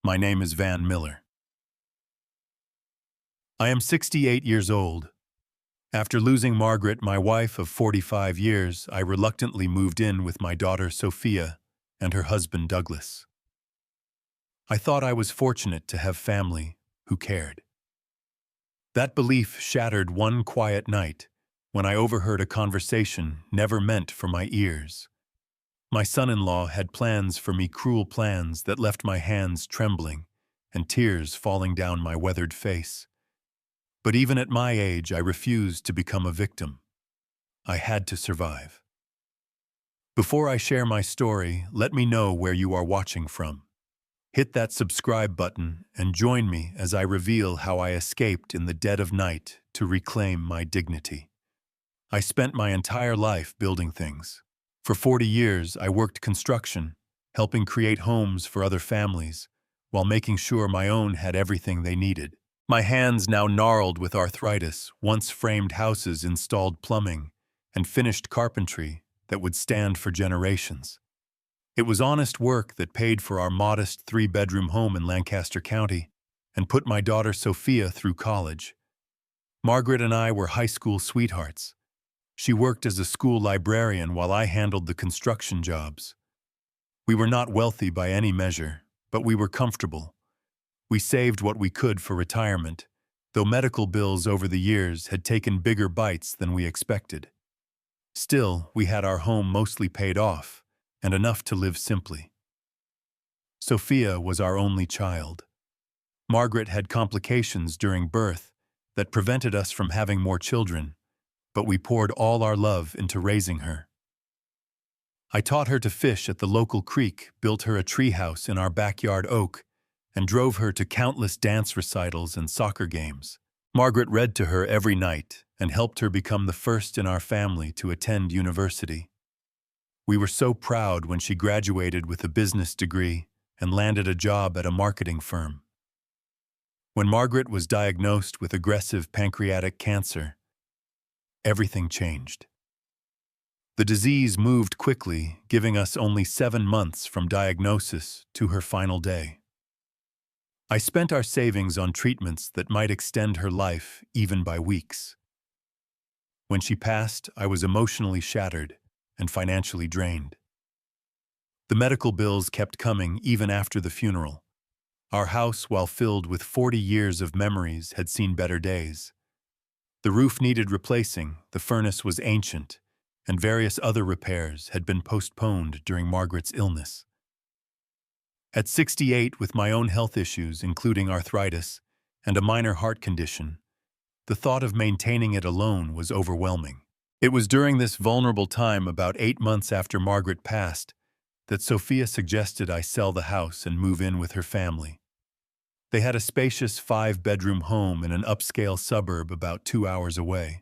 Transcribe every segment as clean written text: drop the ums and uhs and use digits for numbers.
My name is Van Miller. I am 68 years old. After losing Margaret, my wife of 45 years, I reluctantly moved in with my daughter Sophia and her husband Douglas. I thought I was fortunate to have family who cared. That belief shattered one quiet night when I overheard a conversation never meant for my ears. My son-in-law had plans for me, cruel plans that left my hands trembling and tears falling down my weathered face. But even at my age, I refused to become a victim. I had to survive. Before I share my story, let me know where you are watching from. Hit that subscribe button and join me as I reveal how I escaped in the dead of night to reclaim my dignity. I spent my entire life building things. For 40 years, I worked construction, helping create homes for other families, while making sure my own had everything they needed. My hands now gnarled with arthritis, once framed houses installed plumbing, and finished carpentry that would stand for generations. It was honest work that paid for our modest 3-bedroom home in Lancaster County and put my daughter Sophia through college. Margaret and I were high school sweethearts. She worked as a school librarian while I handled the construction jobs. We were not wealthy by any measure, but we were comfortable. We saved what we could for retirement, though medical bills over the years had taken bigger bites than we expected. Still, we had our home mostly paid off, and enough to live simply. Sophia was our only child. Margaret had complications during birth that prevented us from having more children, but we poured all our love into raising her. I taught her to fish at the local creek, built her a treehouse in our backyard oak, and drove her to countless dance recitals and soccer games. Margaret read to her every night and helped her become the first in our family to attend university. We were so proud when she graduated with a business degree and landed a job at a marketing firm. When Margaret was diagnosed with aggressive pancreatic cancer, everything changed. The disease moved quickly, giving us only 7 months from diagnosis to her final day. I spent our savings on treatments that might extend her life even by weeks. When she passed, I was emotionally shattered and financially drained. The medical bills kept coming even after the funeral. Our house, while filled with 40 years of memories, had seen better days. The roof needed replacing, the furnace was ancient, and various other repairs had been postponed during Margaret's illness. At 68, with my own health issues, including arthritis and a minor heart condition, the thought of maintaining it alone was overwhelming. It was during this vulnerable time, about 8 months after Margaret passed, that Sophia suggested I sell the house and move in with her family. They had a spacious 5-bedroom home in an upscale suburb about 2 hours away.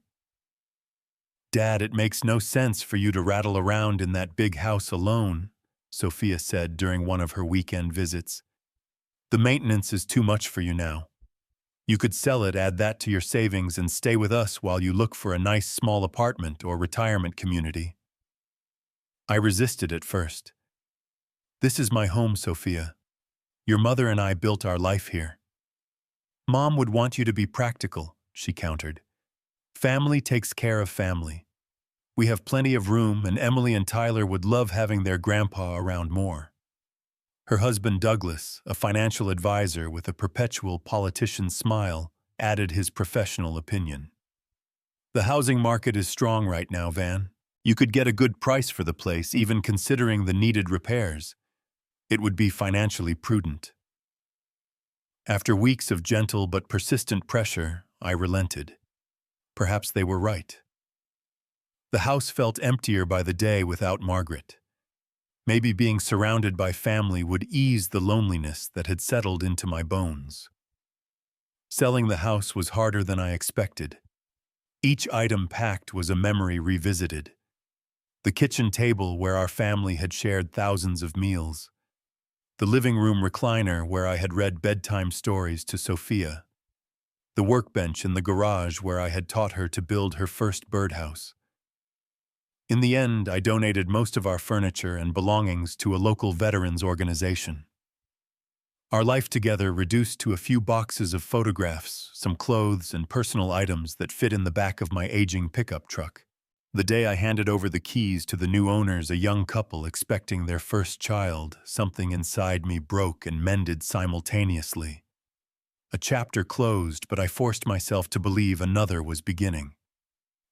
"Dad, it makes no sense for you to rattle around in that big house alone," Sophia said during one of her weekend visits. "The maintenance is too much for you now. You could sell it, add that to your savings, and stay with us while you look for a nice small apartment or retirement community." I resisted at first. "This is my home, Sophia. Your mother and I built our life here." "Mom would want you to be practical," she countered. "Family takes care of family. We have plenty of room, and Emily and Tyler would love having their grandpa around more." Her husband Douglas, a financial advisor with a perpetual politician's smile, added his professional opinion. "The housing market is strong right now, Van. You could get a good price for the place, even considering the needed repairs. It would be financially prudent." After weeks of gentle but persistent pressure, I relented. Perhaps they were right. The house felt emptier by the day without Margaret. Maybe being surrounded by family would ease the loneliness that had settled into my bones. Selling the house was harder than I expected. Each item packed was a memory revisited. The kitchen table where our family had shared thousands of meals. The living room recliner where I had read bedtime stories to Sophia. The workbench in the garage where I had taught her to build her first birdhouse. In the end, I donated most of our furniture and belongings to a local veterans organization. Our life together reduced to a few boxes of photographs, some clothes, and personal items that fit in the back of my aging pickup truck. The day I handed over the keys to the new owners, a young couple expecting their first child, something inside me broke and mended simultaneously. A chapter closed, but I forced myself to believe another was beginning.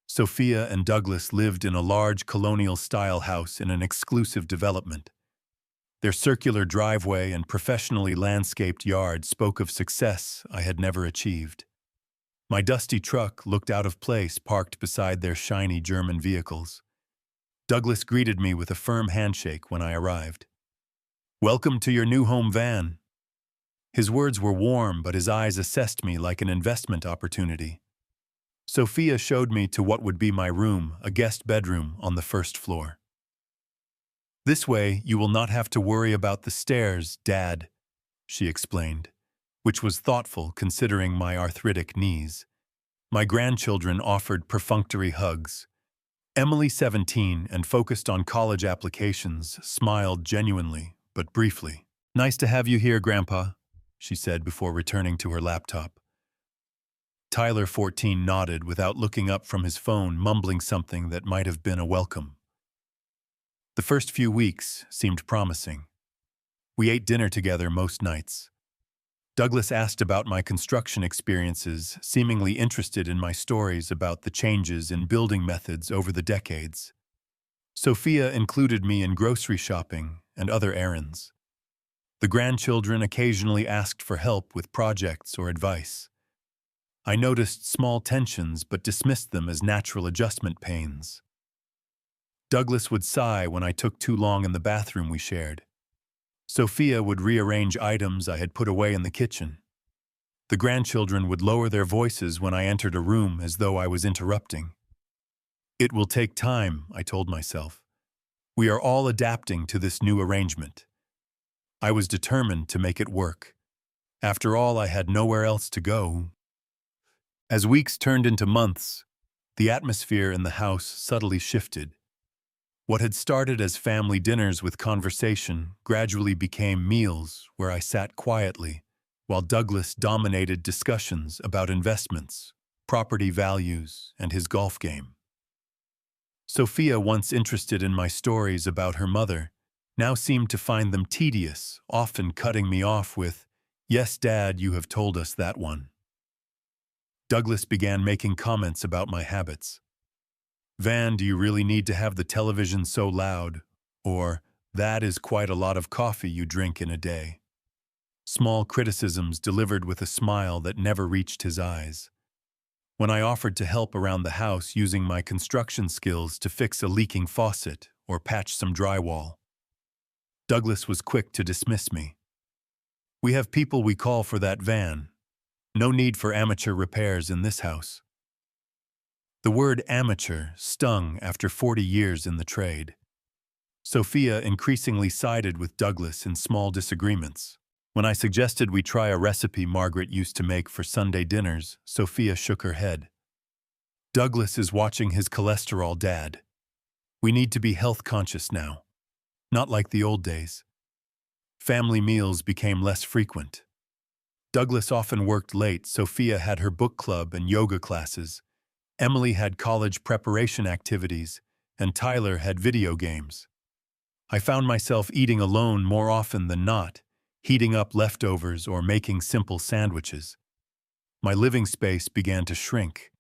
Sophia and Douglas lived in a large colonial-style house in an exclusive development. Their circular driveway and professionally landscaped yard spoke of success I had never achieved. My dusty truck looked out of place parked beside their shiny German vehicles. Douglas greeted me with a firm handshake when I arrived. "Welcome to your new home van." His words were warm, but his eyes assessed me like an investment opportunity. Sophia showed me to what would be my room, a guest bedroom on the first floor. "This way, you will not have to worry about the stairs, Dad," she explained, which was thoughtful considering my arthritic knees. My grandchildren offered perfunctory hugs. Emily, 17 and focused on college applications, smiled genuinely, but briefly. "Nice to have you here, Grandpa," she said before returning to her laptop. Tyler, 14, nodded without looking up from his phone, mumbling something that might have been a welcome. The first few weeks seemed promising. We ate dinner together most nights. Douglas asked about my construction experiences, seemingly interested in my stories about the changes in building methods over the decades. Sophia included me in grocery shopping and other errands. The grandchildren occasionally asked for help with projects or advice. I noticed small tensions but dismissed them as natural adjustment pains. Douglas would sigh when I took too long in the bathroom we shared. Sophia would rearrange items I had put away in the kitchen. The grandchildren would lower their voices when I entered a room as though I was interrupting. "It will take time," I told myself. "We are all adapting to this new arrangement." I was determined to make it work. After all, I had nowhere else to go. As weeks turned into months, the atmosphere in the house subtly shifted. What had started as family dinners with conversation gradually became meals where I sat quietly, while Douglas dominated discussions about investments, property values, and his golf game. Sophia, once interested in my stories about her mother, now seemed to find them tedious, often cutting me off with, "Yes, Dad, you have told us that one." Douglas began making comments about my habits. "Van, do you really need to have the television so loud?" Or, "That is quite a lot of coffee you drink in a day." Small criticisms delivered with a smile that never reached his eyes. When I offered to help around the house using my construction skills to fix a leaking faucet or patch some drywall, Douglas was quick to dismiss me. "We have people we call for that, Van. No need for amateur repairs in this house." The word amateur stung after 40 years in the trade. Sophia increasingly sided with Douglas in small disagreements. When I suggested we try a recipe Margaret used to make for Sunday dinners, Sophia shook her head. "Douglas is watching his cholesterol, Dad. We need to be health conscious now. Not like the old days." Family meals became less frequent. Douglas often worked late. Sophia had her book club and yoga classes. Emily had college preparation activities, and Tyler had video games. I found myself eating alone more often than not, heating up leftovers or making simple sandwiches. My living space began to shrink.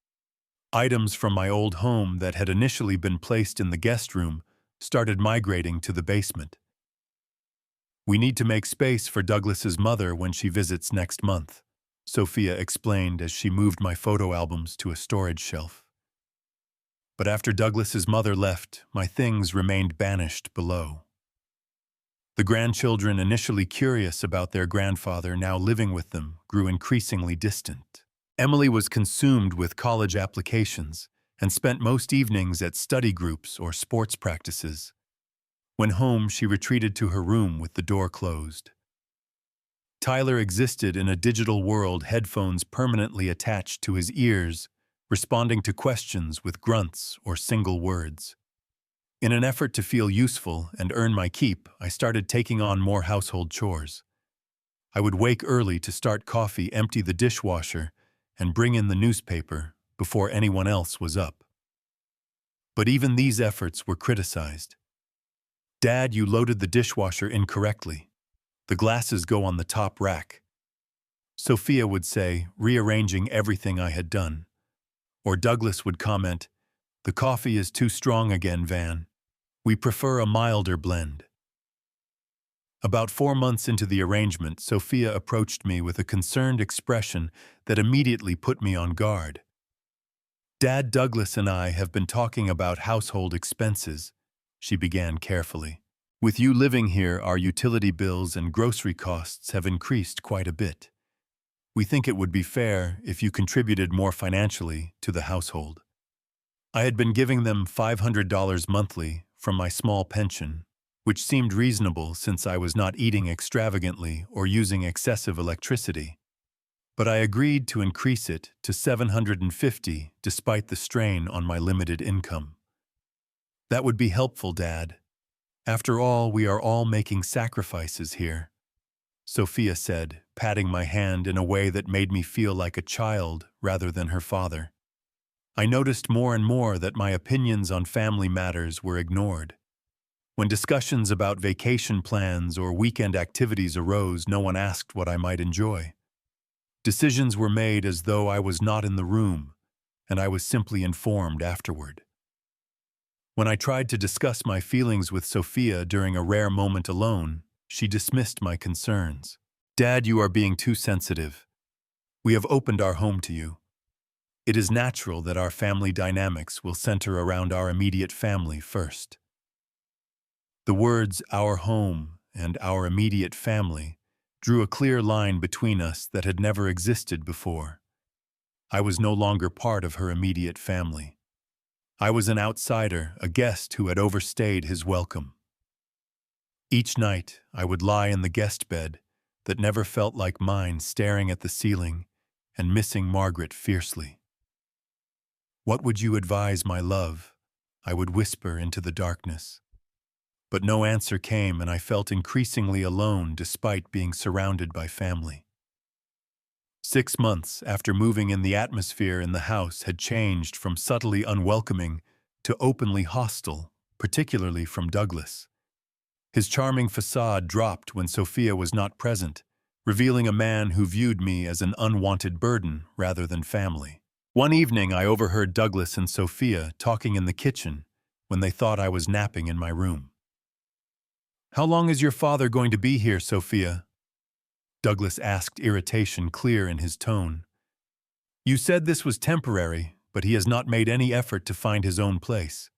Items from my old home that had initially been placed in the guest room started migrating to the basement. "We need to make space for Douglas's mother when she visits next month," Sophia explained as she moved my photo albums to a storage shelf. But after Douglas's mother left, my things remained banished below. The grandchildren, initially curious about their grandfather now living with them, grew increasingly distant. Emily was consumed with college applications and spent most evenings at study groups or sports practices. When home, she retreated to her room with the door closed. Tyler existed in a digital world, headphones permanently attached to his ears, responding to questions with grunts or single words. In an effort to feel useful and earn my keep, I started taking on more household chores. I would wake early to start coffee, empty the dishwasher, and bring in the newspaper before anyone else was up. But even these efforts were criticized. "Dad, you loaded the dishwasher incorrectly. The glasses go on the top rack," Sophia would say, rearranging everything I had done. Or Douglas would comment, "The coffee is too strong again, Van. We prefer a milder blend." About 4 months into the arrangement, Sophia approached me with a concerned expression that immediately put me on guard. "Dad, Douglas and I have been talking about household expenses," she began carefully. "With you living here, our utility bills and grocery costs have increased quite a bit. We think it would be fair if you contributed more financially to the household." I had been giving them $500 monthly from my small pension, which seemed reasonable since I was not eating extravagantly or using excessive electricity. But I agreed to increase it to $750 despite the strain on my limited income. "That would be helpful, Dad. After all, we are all making sacrifices here," Sophia said, patting my hand in a way that made me feel like a child rather than her father. I noticed more and more that my opinions on family matters were ignored. When discussions about vacation plans or weekend activities arose, no one asked what I might enjoy. Decisions were made as though I was not in the room, and I was simply informed afterward. When I tried to discuss my feelings with Sophia during a rare moment alone, she dismissed my concerns. "Dad, you are being too sensitive. We have opened our home to you. It is natural that our family dynamics will center around our immediate family first." The words "our home" and "our immediate family" drew a clear line between us that had never existed before. I was no longer part of her immediate family. I was an outsider, a guest who had overstayed his welcome. Each night, I would lie in the guest bed that never felt like mine, staring at the ceiling and missing Margaret fiercely. "What would you advise, my love?" I would whisper into the darkness. But no answer came, and I felt increasingly alone despite being surrounded by family. 6 months after moving in, the atmosphere in the house had changed from subtly unwelcoming to openly hostile, particularly from Douglas. His charming facade dropped when Sophia was not present, revealing a man who viewed me as an unwanted burden rather than family. One evening, I overheard Douglas and Sophia talking in the kitchen when they thought I was napping in my room. "How long is your father going to be here, Sophia?" Douglas asked, irritation clear in his tone. "You said this was temporary, but he has not made any effort to find his own place."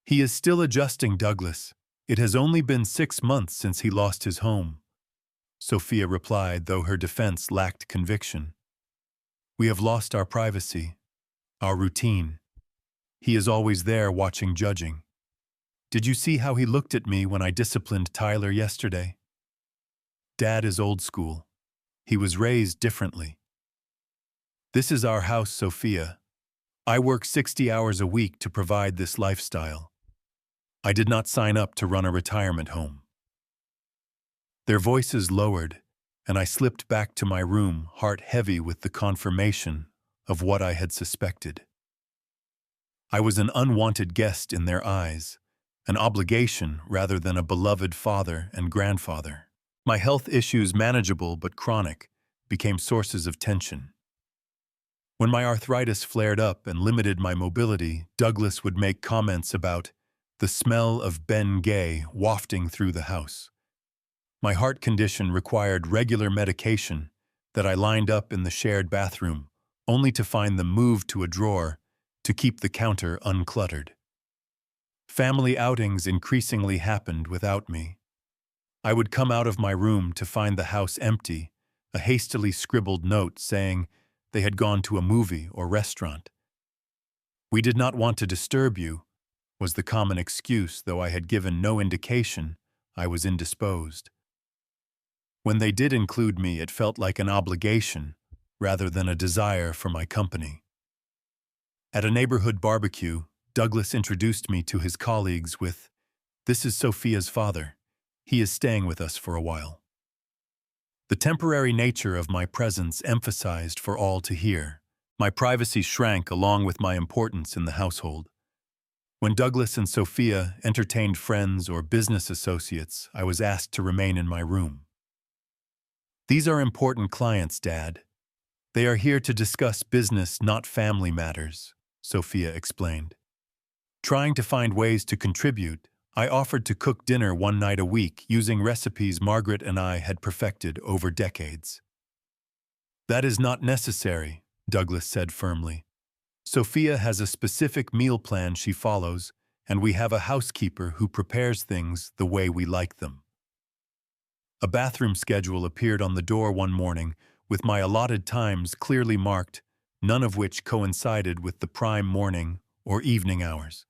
"He is still adjusting, Douglas. It has only been 6 months since he lost his home," Sophia replied, though her defense lacked conviction. "We have lost our privacy, our routine. He is always there watching, judging. Did you see how he looked at me when I disciplined Tyler yesterday? Dad is old school. He was raised differently. This is our house, Sophia. I work 60 hours a week to provide this lifestyle. I did not sign up to run a retirement home." Their voices lowered, and I slipped back to my room, heart heavy with the confirmation of what I had suspected. I was an unwanted guest in their eyes, an obligation rather than a beloved father and grandfather. My health issues, manageable but chronic, became sources of tension. When my arthritis flared up and limited my mobility, Douglas would make comments about the smell of Ben Gay wafting through the house. My heart condition required regular medication that I lined up in the shared bathroom, only to find them moved to a drawer to keep the counter uncluttered. Family outings increasingly happened without me. I would come out of my room to find the house empty, a hastily scribbled note saying they had gone to a movie or restaurant. "We did not want to disturb you," was the common excuse, though I had given no indication I was indisposed. When they did include me, it felt like an obligation rather than a desire for my company. At a neighborhood barbecue, Douglas introduced me to his colleagues with, "This is Sophia's father. He is staying with us for a while." The temporary nature of my presence emphasized for all to hear. My privacy shrank along with my importance in the household. When Douglas and Sophia entertained friends or business associates, I was asked to remain in my room. "These are important clients, Dad. They are here to discuss business, not family matters," Sophia explained. Trying to find ways to contribute, I offered to cook dinner one night a week using recipes Margaret and I had perfected over decades. "That is not necessary," Douglas said firmly. "Sophia has a specific meal plan she follows, and we have a housekeeper who prepares things the way we like them." A bathroom schedule appeared on the door one morning, with my allotted times clearly marked, none of which coincided with the prime morning or evening hours.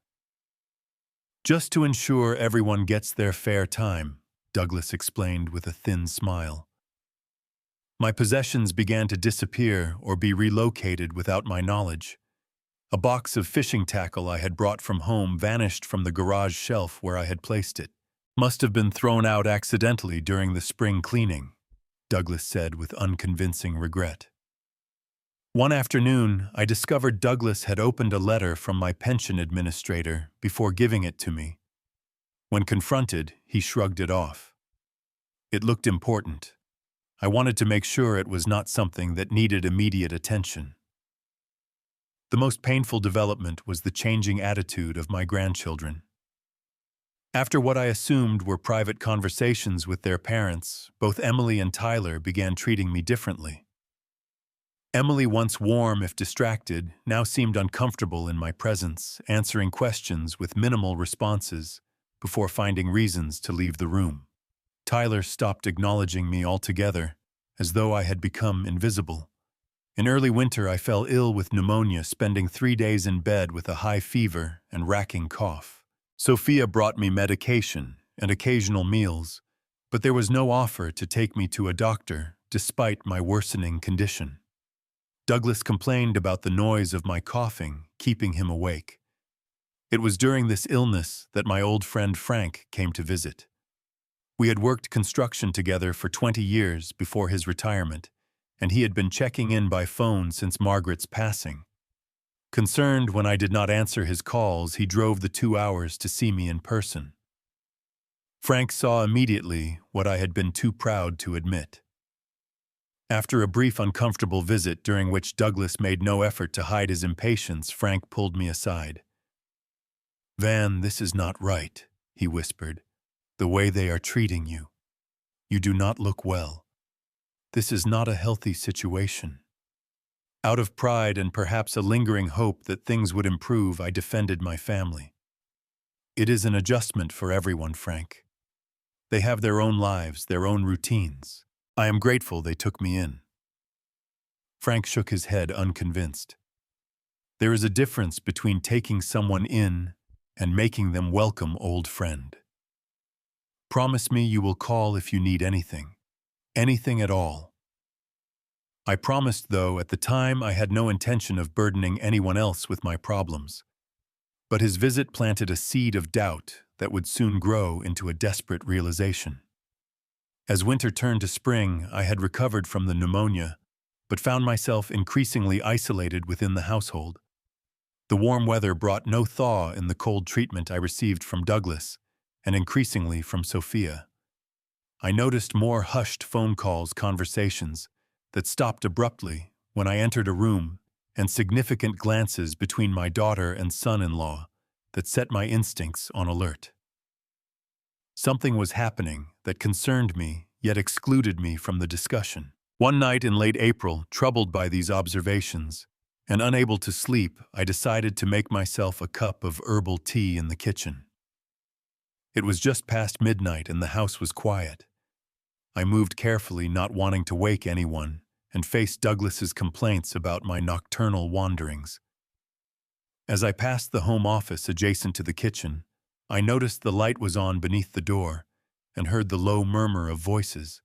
"Just to ensure everyone gets their fair time," Douglas explained with a thin smile. My possessions began to disappear or be relocated without my knowledge. A box of fishing tackle I had brought from home vanished from the garage shelf where I had placed it. "Must have been thrown out accidentally during the spring cleaning," Douglas said with unconvincing regret. One afternoon, I discovered Douglas had opened a letter from my pension administrator before giving it to me. When confronted, he shrugged it off. It looked important. I wanted to make sure it was not something that needed immediate attention. The most painful development was the changing attitude of my grandchildren. After what I assumed were private conversations with their parents, both Emily and Tyler began treating me differently. Emily, once warm if distracted, now seemed uncomfortable in my presence, answering questions with minimal responses before finding reasons to leave the room. Tyler stopped acknowledging me altogether, as though I had become invisible. In early winter, I fell ill with pneumonia, spending 3 days in bed with a high fever and racking cough. Sophia brought me medication and occasional meals, but there was no offer to take me to a doctor despite my worsening condition. Douglas complained about the noise of my coughing, keeping him awake. It was during this illness that my old friend Frank came to visit. We had worked construction together for 20 years before his retirement, and he had been checking in by phone since Margaret's passing. Concerned when I did not answer his calls, he drove the 2 hours to see me in person. Frank saw immediately what I had been too proud to admit. After a brief uncomfortable visit during which Douglas made no effort to hide his impatience, Frank pulled me aside. "Van, this is not right," he whispered. "The way they are treating you. You do not look well. This is not a healthy situation." Out of pride and perhaps a lingering hope that things would improve, I defended my family. "It is an adjustment for everyone, Frank. They have their own lives, their own routines. I am grateful they took me in." Frank shook his head, unconvinced. "There is a difference between taking someone in and making them welcome, old friend. Promise me you will call if you need anything. Anything at all." I promised, though at the time I had no intention of burdening anyone else with my problems. But his visit planted a seed of doubt that would soon grow into a desperate realization. As winter turned to spring, I had recovered from the pneumonia, but found myself increasingly isolated within the household. The warm weather brought no thaw in the cold treatment I received from Douglas, and increasingly from Sophia. I noticed more hushed phone calls, conversations that stopped abruptly when I entered a room, and significant glances between my daughter and son-in-law that set my instincts on alert. Something was happening that concerned me, yet excluded me from the discussion. One night in late April, troubled by these observations, and unable to sleep, I decided to make myself a cup of herbal tea in the kitchen. It was just past midnight and the house was quiet. I moved carefully, not wanting to wake anyone, and faced Douglas's complaints about my nocturnal wanderings. As I passed the home office adjacent to the kitchen, I noticed the light was on beneath the door and heard the low murmur of voices.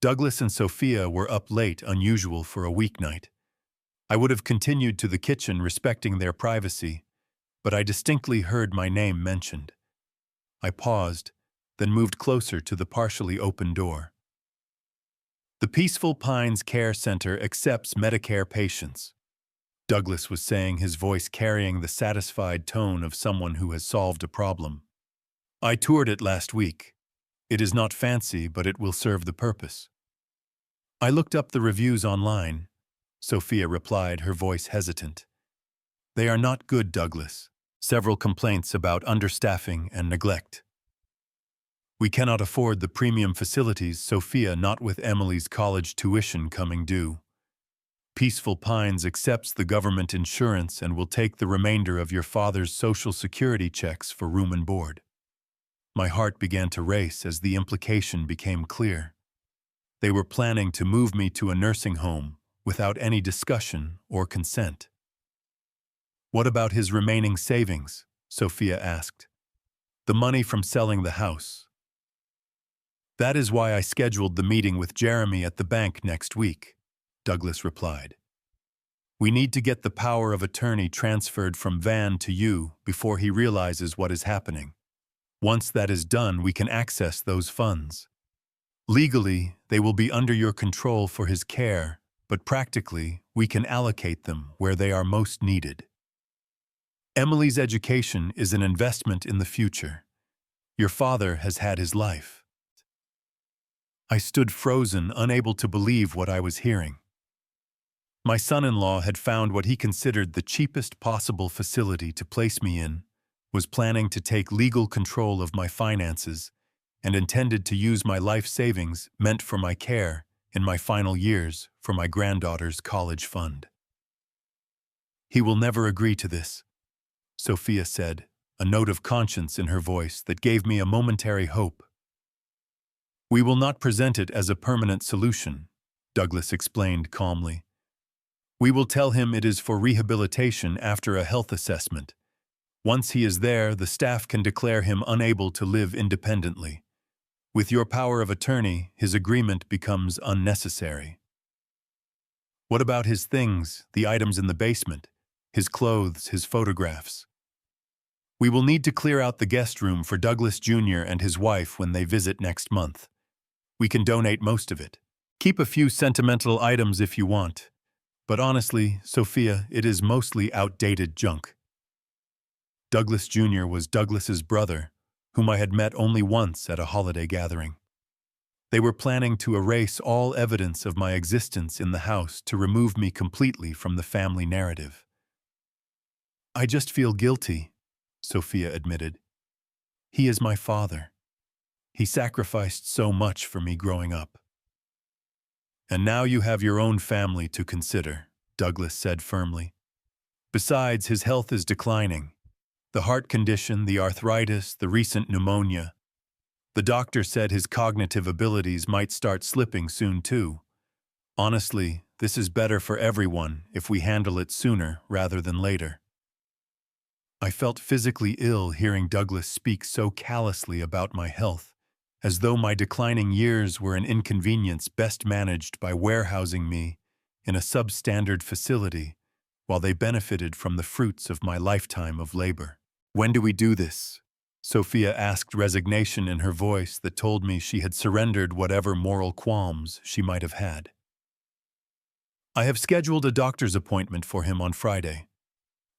Douglas and Sophia were up late, unusual for a weeknight. I would have continued to the kitchen, respecting their privacy, but I distinctly heard my name mentioned. I paused, then moved closer to the partially open door. The Peaceful Pines Care Center accepts Medicare patients, Douglas was saying, his voice carrying the satisfied tone of someone who has solved a problem. I toured it last week. It is not fancy, but it will serve the purpose. I looked up the reviews online, Sophia replied, her voice hesitant. They are not good, Douglas. Several complaints about understaffing and neglect. We cannot afford the premium facilities, Sophia, not with Emily's college tuition coming due. Peaceful Pines accepts the government insurance and will take the remainder of your father's Social Security checks for room and board. My heart began to race as the implication became clear. They were planning to move me to a nursing home without any discussion or consent. What about his remaining savings? Sophia asked. The money from selling the house. That is why I scheduled the meeting with Jeremy at the bank next week, Douglas replied. We need to get the power of attorney transferred from Van to you before he realizes what is happening. Once that is done, we can access those funds. Legally, they will be under your control for his care, but practically, we can allocate them where they are most needed. Emily's education is an investment in the future. Your father has had his life. I stood frozen, unable to believe what I was hearing. My son-in-law had found what he considered the cheapest possible facility to place me in, was planning to take legal control of my finances, and intended to use my life savings meant for my care in my final years for my granddaughter's college fund. He will never agree to this, Sophia said, a note of conscience in her voice that gave me a momentary hope. We will not present it as a permanent solution, Douglas explained calmly. We will tell him it is for rehabilitation after a health assessment. Once he is there, the staff can declare him unable to live independently. With your power of attorney, his agreement becomes unnecessary. What about his things, the items in the basement, his clothes, his photographs? We will need to clear out the guest room for Douglas Jr. and his wife when they visit next month. We can donate most of it. Keep a few sentimental items if you want. But honestly, Sophia, it is mostly outdated junk. Douglas Jr. was Douglas's brother, whom I had met only once at a holiday gathering. They were planning to erase all evidence of my existence in the house to remove me completely from the family narrative. I just feel guilty, Sophia admitted. He is my father. He sacrificed so much for me growing up. And now you have your own family to consider, Douglas said firmly. Besides, his health is declining. The heart condition, the arthritis, the recent pneumonia. The doctor said his cognitive abilities might start slipping soon too. Honestly, this is better for everyone if we handle it sooner rather than later. I felt physically ill hearing Douglas speak so callously about my health, as though my declining years were an inconvenience best managed by warehousing me in a substandard facility while they benefited from the fruits of my lifetime of labor. When do we do this? Sophia asked, resignation in her voice that told me she had surrendered whatever moral qualms she might have had. I have scheduled a doctor's appointment for him on Friday.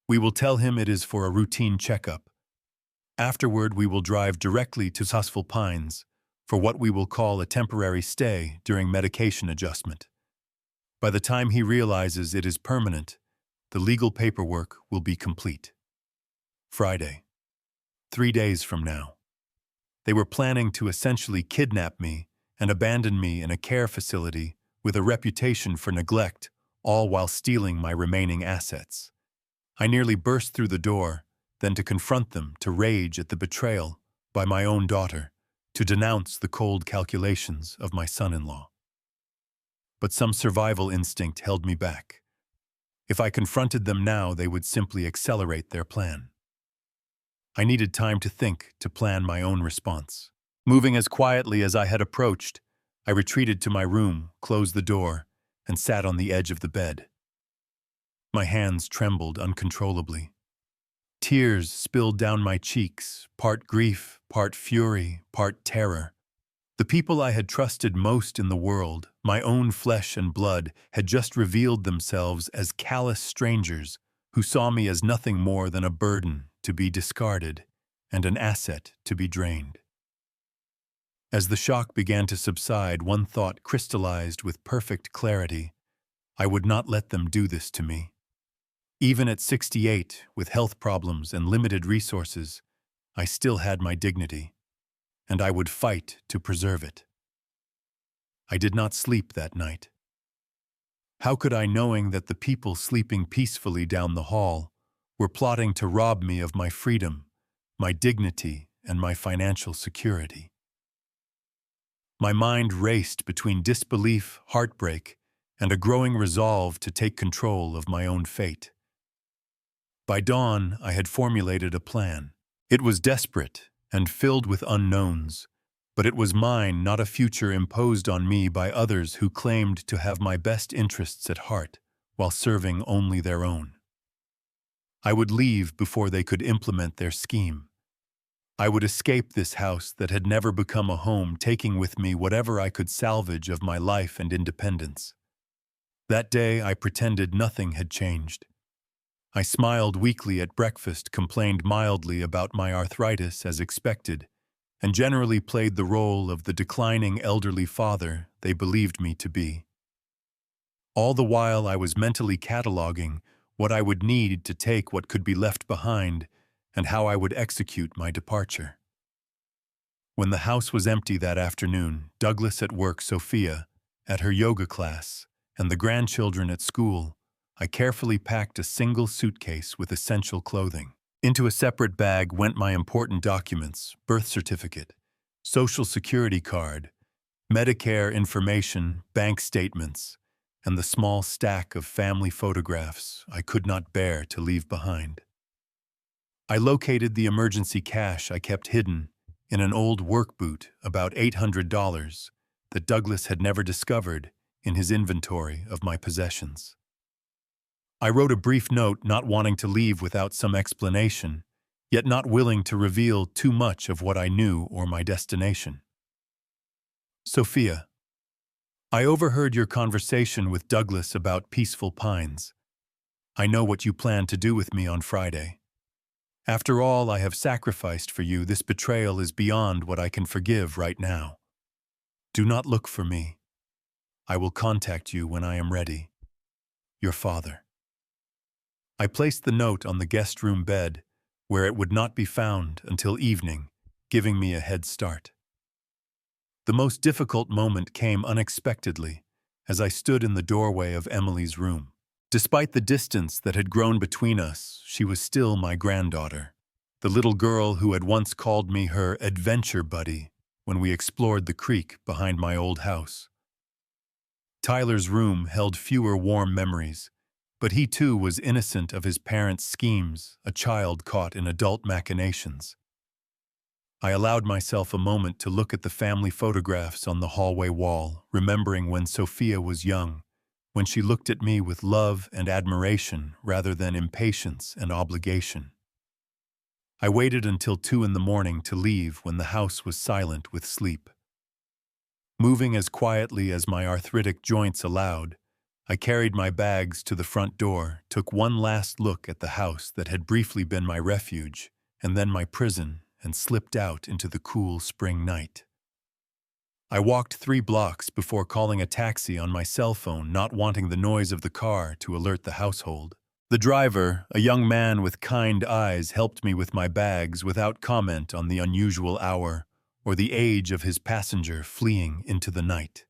We will tell him it is for a routine checkup. Afterward, we will drive directly to Peaceful Pines for what we will call a temporary stay during medication adjustment. By the time he realizes it is permanent, the legal paperwork will be complete. Friday. 3 days from now. They were planning to essentially kidnap me and abandon me in a care facility with a reputation for neglect, all while stealing my remaining assets. I nearly burst through the door, then to confront them, to rage at the betrayal by my own daughter, to denounce the cold calculations of my son-in-law. But some survival instinct held me back. If I confronted them now, they would simply accelerate their plan. I needed time to think, to plan my own response. Moving as quietly as I had approached, I retreated to my room, closed the door, and sat on the edge of the bed. My hands trembled uncontrollably. Tears spilled down my cheeks, part grief, part fury, part terror. The people I had trusted most in the world, my own flesh and blood, had just revealed themselves as callous strangers who saw me as nothing more than a burden to be discarded and an asset to be drained. As the shock began to subside, one thought crystallized with perfect clarity. I would not let them do this to me. Even at 68, with health problems and limited resources, I still had my dignity, and I would fight to preserve it. I did not sleep that night. How could I, knowing that the people sleeping peacefully down the hall were plotting to rob me of my freedom, my dignity, and my financial security? My mind raced between disbelief, heartbreak, and a growing resolve to take control of my own fate. By dawn, I had formulated a plan. It was desperate and filled with unknowns, but it was mine, not a future imposed on me by others who claimed to have my best interests at heart while serving only their own. I would leave before they could implement their scheme. I would escape this house that had never become a home, taking with me whatever I could salvage of my life and independence. That day, I pretended nothing had changed. I smiled weakly at breakfast, complained mildly about my arthritis as expected, and generally played the role of the declining elderly father they believed me to be. All the while I was mentally cataloging what I would need to take what could be left behind and how I would execute my departure. When the house was empty that afternoon, Douglas at work, Sophia at her yoga class, and the grandchildren at school, I carefully packed a single suitcase with essential clothing. Into a separate bag went my important documents, birth certificate, social security card, Medicare information, bank statements, and the small stack of family photographs I could not bear to leave behind. I located the emergency cash I kept hidden in an old work boot, about $800, that Douglas had never discovered in his inventory of my possessions. I wrote a brief note, not wanting to leave without some explanation, yet not willing to reveal too much of what I knew or my destination. Sophia, I overheard your conversation with Douglas about Peaceful Pines. I know what you plan to do with me on Friday. After all I have sacrificed for you, this betrayal is beyond what I can forgive right now. Do not look for me. I will contact you when I am ready. Your father. I placed the note on the guest room bed, where it would not be found until evening, giving me a head start. The most difficult moment came unexpectedly as I stood in the doorway of Emily's room. Despite the distance that had grown between us, she was still my granddaughter, the little girl who had once called me her adventure buddy when we explored the creek behind my old house. Tyler's room held fewer warm memories, but he too was innocent of his parents' schemes, a child caught in adult machinations. I allowed myself a moment to look at the family photographs on the hallway wall, remembering when Sophia was young, when she looked at me with love and admiration rather than impatience and obligation. I waited until 2 a.m. to leave when the house was silent with sleep. Moving as quietly as my arthritic joints allowed, I carried my bags to the front door, took one last look at the house that had briefly been my refuge, and then my prison, and slipped out into the cool spring night. I walked 3 blocks before calling a taxi on my cell phone, not wanting the noise of the car to alert the household. The driver, a young man with kind eyes, helped me with my bags without comment on the unusual hour or the age of his passenger fleeing into the night.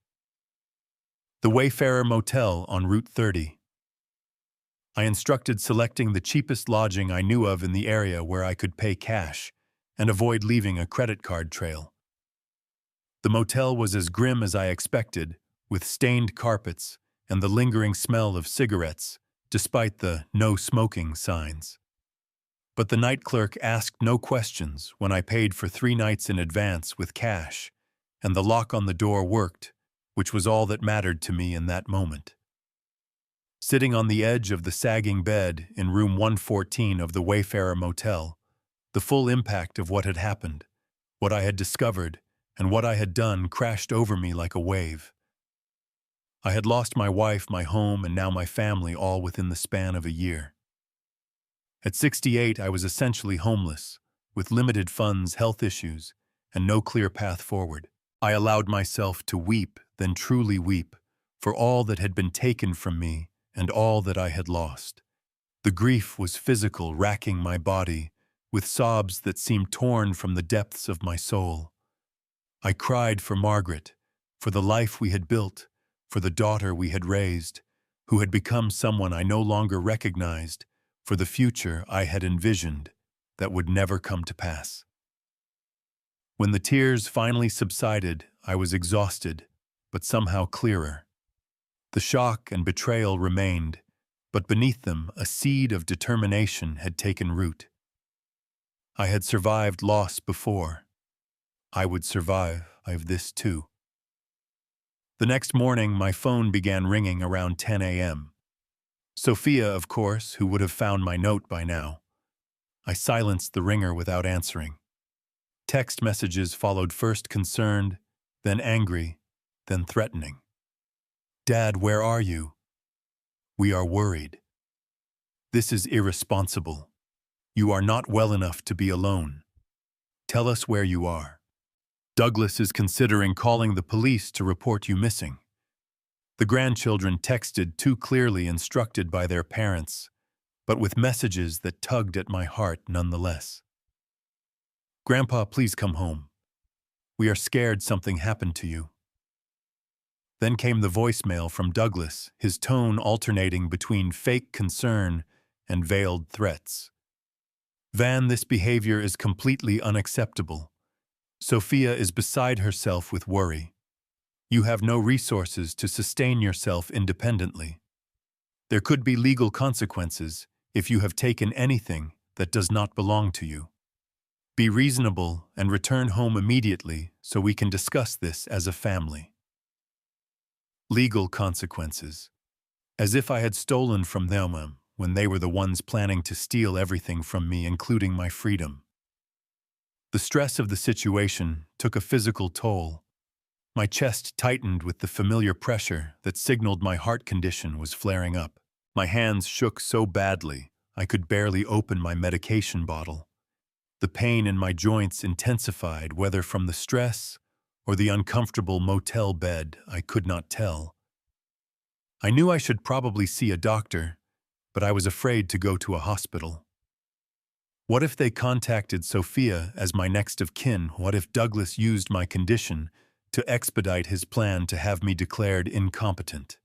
The Wayfarer Motel on Route 30. I instructed selecting the cheapest lodging I knew of in the area where I could pay cash and avoid leaving a credit card trail. The motel was as grim as I expected, with stained carpets and the lingering smell of cigarettes, despite the no smoking signs. But the night clerk asked no questions when I paid for 3 nights in advance with cash, and the lock on the door worked, which was all that mattered to me in that moment. Sitting on the edge of the sagging bed in room 114 of the Wayfarer Motel, the full impact of what had happened, what I had discovered, and what I had done crashed over me like a wave. I had lost my wife, my home, and now my family all within the span of a year. At 68, I was essentially homeless, with limited funds, health issues, and no clear path forward. I allowed myself to weep, then truly weep, for all that had been taken from me and all that I had lost. The grief was physical, racking my body, with sobs that seemed torn from the depths of my soul. I cried for Margaret, for the life we had built, for the daughter we had raised, who had become someone I no longer recognized, for the future I had envisioned that would never come to pass. When the tears finally subsided, I was exhausted, but somehow clearer. The shock and betrayal remained, but beneath them a seed of determination had taken root. I had survived loss before. I would survive this too. The next morning, my phone began ringing around 10 a.m. Sophia, of course, who would have found my note by now. I silenced the ringer without answering. Text messages followed, first concerned, then angry, then threatening. "Dad, where are you? We are worried. This is irresponsible. You are not well enough to be alone. Tell us where you are. Douglas is considering calling the police to report you missing." The grandchildren texted, too clearly instructed by their parents, but with messages that tugged at my heart nonetheless. "Grandpa, please come home. We are scared something happened to you." Then came the voicemail from Douglas, his tone alternating between fake concern and veiled threats. "Van, this behavior is completely unacceptable. Sophia is beside herself with worry. You have no resources to sustain yourself independently. There could be legal consequences if you have taken anything that does not belong to you. Be reasonable and return home immediately so we can discuss this as a family." Legal consequences. As if I had stolen from them when they were the ones planning to steal everything from me, including my freedom. The stress of the situation took a physical toll. My chest tightened with the familiar pressure that signaled my heart condition was flaring up. My hands shook so badly I could barely open my medication bottle. The pain in my joints intensified, whether from the stress or the uncomfortable motel bed, I could not tell. I knew I should probably see a doctor, but I was afraid to go to a hospital. What if they contacted Sophia as my next of kin? What if Douglas used my condition to expedite his plan to have me declared incompetent?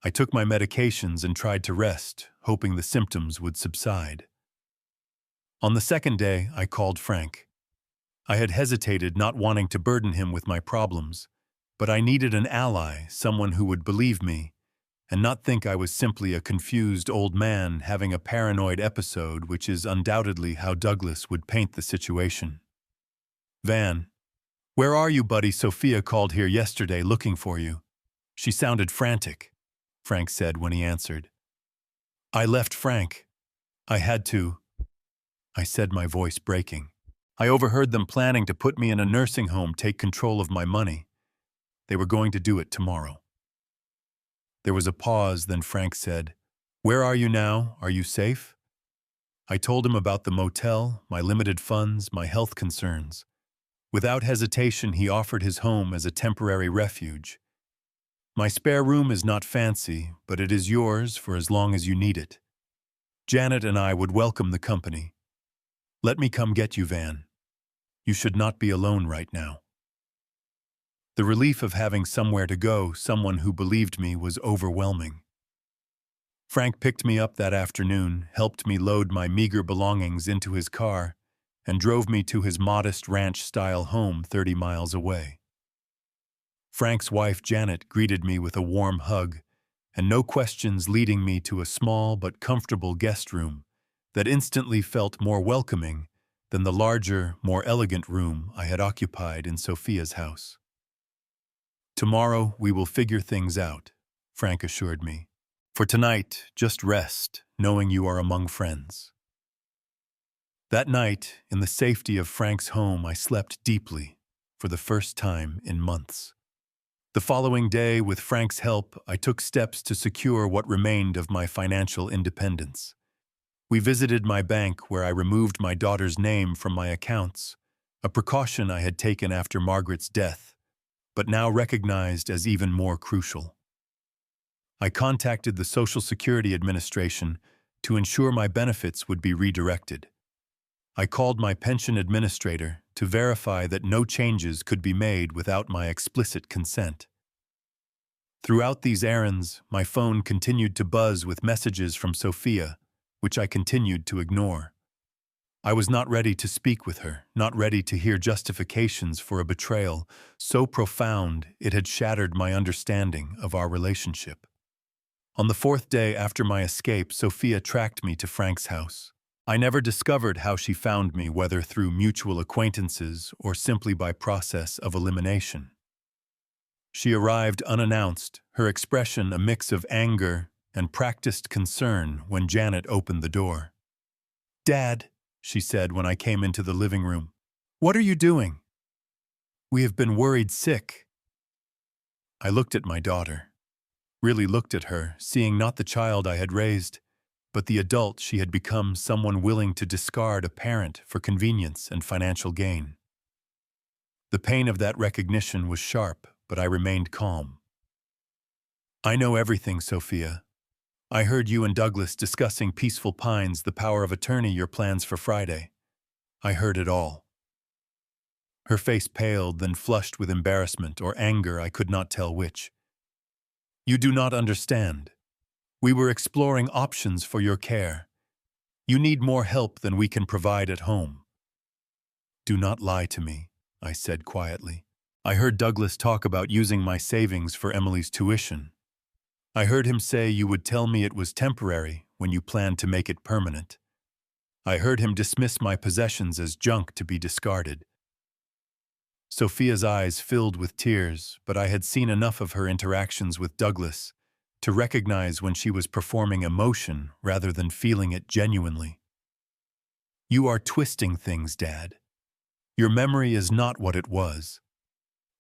I took my medications and tried to rest, hoping the symptoms would subside. On the second day, I called Frank. I had hesitated, not wanting to burden him with my problems, but I needed an ally, someone who would believe me, and not think I was simply a confused old man having a paranoid episode, which is undoubtedly how Douglas would paint the situation. "Van, where are you, buddy? Sophia called here yesterday looking for you. She sounded frantic," Frank said when he answered. "I left Frank. I had to," I said, my voice breaking. "I overheard them planning to put me in a nursing home, take control of my money. They were going to do it tomorrow." There was a pause, then Frank said, "Where are you now? Are you safe?" I told him about the motel, my limited funds, my health concerns. Without hesitation, he offered his home as a temporary refuge. "My spare room is not fancy, but it is yours for as long as you need it. Janet and I would welcome the company. Let me come get you, Van. You should not be alone right now." The relief of having somewhere to go, someone who believed me, was overwhelming. Frank picked me up that afternoon, helped me load my meager belongings into his car, and drove me to his modest ranch-style home 30 miles away. Frank's wife, Janet, greeted me with a warm hug, and no questions, leading me to a small but comfortable guest room that instantly felt more welcoming than the larger, more elegant room I had occupied in Sophia's house. "Tomorrow we will figure things out," Frank assured me. "For tonight, just rest, knowing you are among friends." That night, in the safety of Frank's home, I slept deeply, for the first time in months. The following day, with Frank's help, I took steps to secure what remained of my financial independence. We visited my bank where I removed my daughter's name from my accounts, a precaution I had taken after Margaret's death, but now recognized as even more crucial. I contacted the Social Security Administration to ensure my benefits would be redirected. I called my pension administrator to verify that no changes could be made without my explicit consent. Throughout these errands, my phone continued to buzz with messages from Sophia, which I continued to ignore. I was not ready to speak with her, not ready to hear justifications for a betrayal so profound it had shattered my understanding of our relationship. On the fourth day after my escape, Sophia tracked me to Frank's house. I never discovered how she found me, whether through mutual acquaintances or simply by process of elimination. She arrived unannounced, her expression a mix of anger and practiced concern when Janet opened the door. "Dad," she said when I came into the living room, "what are you doing?" "We have been worried sick." I looked at my daughter, really looked at her, seeing not the child I had raised, but the adult she had become, someone willing to discard a parent for convenience and financial gain. The pain of that recognition was sharp, but I remained calm. "I know everything, Sophia. I heard you and Douglas discussing Peaceful Pines, the power of attorney, your plans for Friday. I heard it all." Her face paled, then flushed with embarrassment or anger, I could not tell which. "You do not understand. We were exploring options for your care. You need more help than we can provide at home." "Do not lie to me," I said quietly. "I heard Douglas talk about using my savings for Emily's tuition. I heard him say you would tell me it was temporary when you planned to make it permanent. I heard him dismiss my possessions as junk to be discarded." Sophia's eyes filled with tears, but I had seen enough of her interactions with Douglas to recognize when she was performing emotion rather than feeling it genuinely. "You are twisting things, Dad. Your memory is not what it was.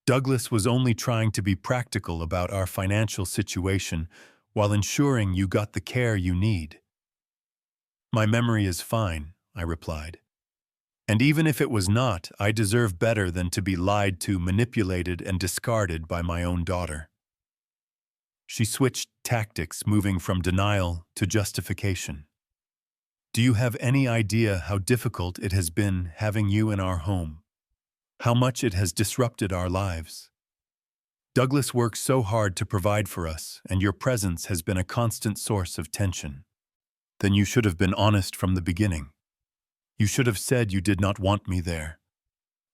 Douglas was only trying to be practical about our financial situation while ensuring you got the care you need." "My memory is fine," I replied. "And even if it was not, I deserve better than to be lied to, manipulated, and discarded by my own daughter." She switched tactics, moving from denial to justification. "Do you have any idea how difficult it has been having you in our home? How much it has disrupted our lives? Douglas worked so hard to provide for us, and your presence has been a constant source of tension. Then you should have been honest from the beginning. You should have said you did not want me there.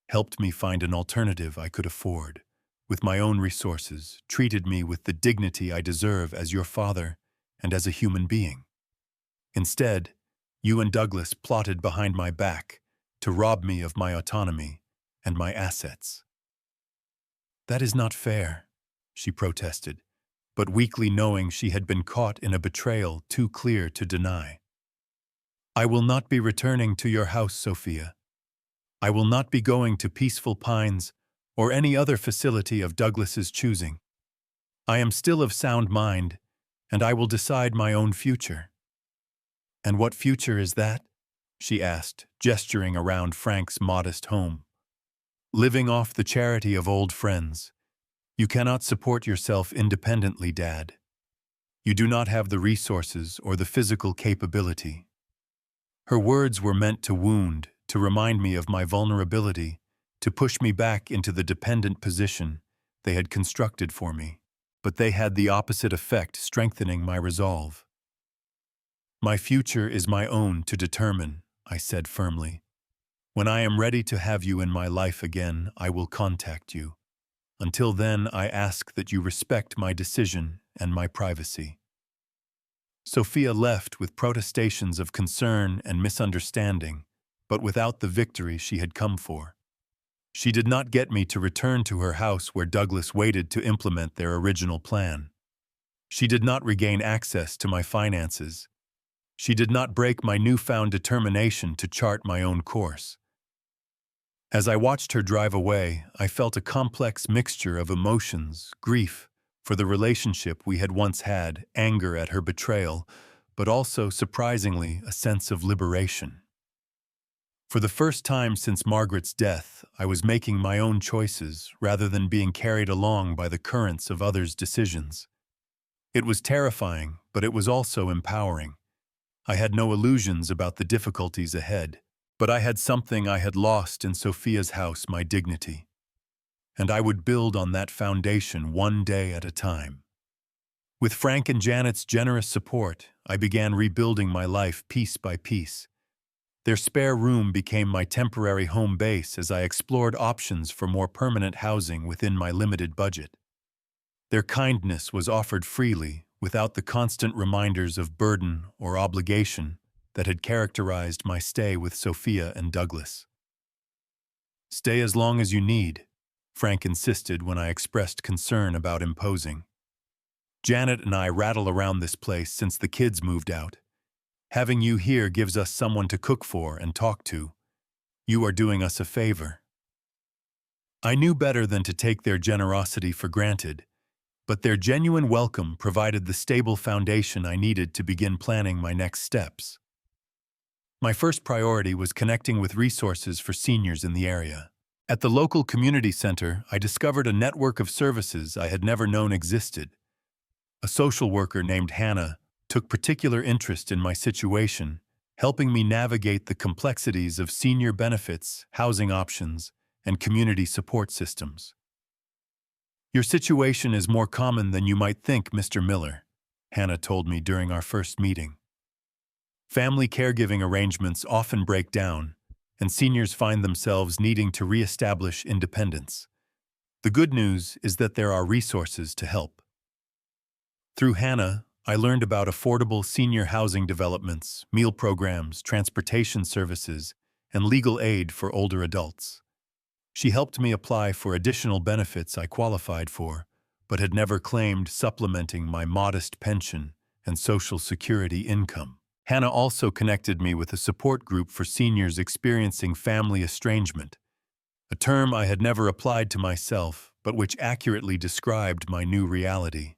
Helped me find an alternative I could afford, with my own resources, treated me with the dignity I deserve as your father and as a human being. Instead, you and Douglas plotted behind my back to rob me of my autonomy and my assets." "That is not fair," she protested, but weakly, knowing she had been caught in a betrayal too clear to deny. "I will not be returning to your house, Sophia. I will not be going to Peaceful Pines or any other facility of Douglas's choosing. I am still of sound mind, and I will decide my own future." "And what future is that?" she asked, gesturing around Frank's modest home. "Living off the charity of old friends. You cannot support yourself independently, Dad. You do not have the resources or the physical capability." Her words were meant to wound, to remind me of my vulnerability, to push me back into the dependent position they had constructed for me. But they had the opposite effect, strengthening my resolve. "My future is my own to determine," I said firmly. "When I am ready to have you in my life again, I will contact you. Until then, I ask that you respect my decision and my privacy." Sophia left with protestations of concern and misunderstanding, but without the victory she had come for. She did not get me to return to her house where Douglas waited to implement their original plan. She did not regain access to my finances. She did not break my newfound determination to chart my own course. As I watched her drive away, I felt a complex mixture of emotions, grief for the relationship we had once had, anger at her betrayal, but also, surprisingly, a sense of liberation. For the first time since Margaret's death, I was making my own choices rather than being carried along by the currents of others' decisions. It was terrifying, but it was also empowering. I had no illusions about the difficulties ahead, but I had something I had lost in Sophia's house, my dignity. And I would build on that foundation one day at a time. With Frank and Janet's generous support, I began rebuilding my life piece by piece. Their spare room became my temporary home base as I explored options for more permanent housing within my limited budget. Their kindness was offered freely, without the constant reminders of burden or obligation that had characterized my stay with Sophia and Douglas. "Stay as long as you need," Frank insisted when I expressed concern about imposing. "Janet and I rattle around this place since the kids moved out. Having you here gives us someone to cook for and talk to. You are doing us a favor." I knew better than to take their generosity for granted, but their genuine welcome provided the stable foundation I needed to begin planning my next steps. My first priority was connecting with resources for seniors in the area. At the local community center, I discovered a network of services I had never known existed. A social worker named Hannah took particular interest in my situation, helping me navigate the complexities of senior benefits, housing options, and community support systems. "Your situation is more common than you might think, Mr. Miller," Hannah told me during our first meeting. "Family caregiving arrangements often break down, and seniors find themselves needing to reestablish independence. The good news is that there are resources to help." Through Hannah, I learned about affordable senior housing developments, meal programs, transportation services, and legal aid for older adults. She helped me apply for additional benefits I qualified for, but had never claimed, supplementing my modest pension and Social Security income. Hannah also connected me with a support group for seniors experiencing family estrangement, a term I had never applied to myself, but which accurately described my new reality.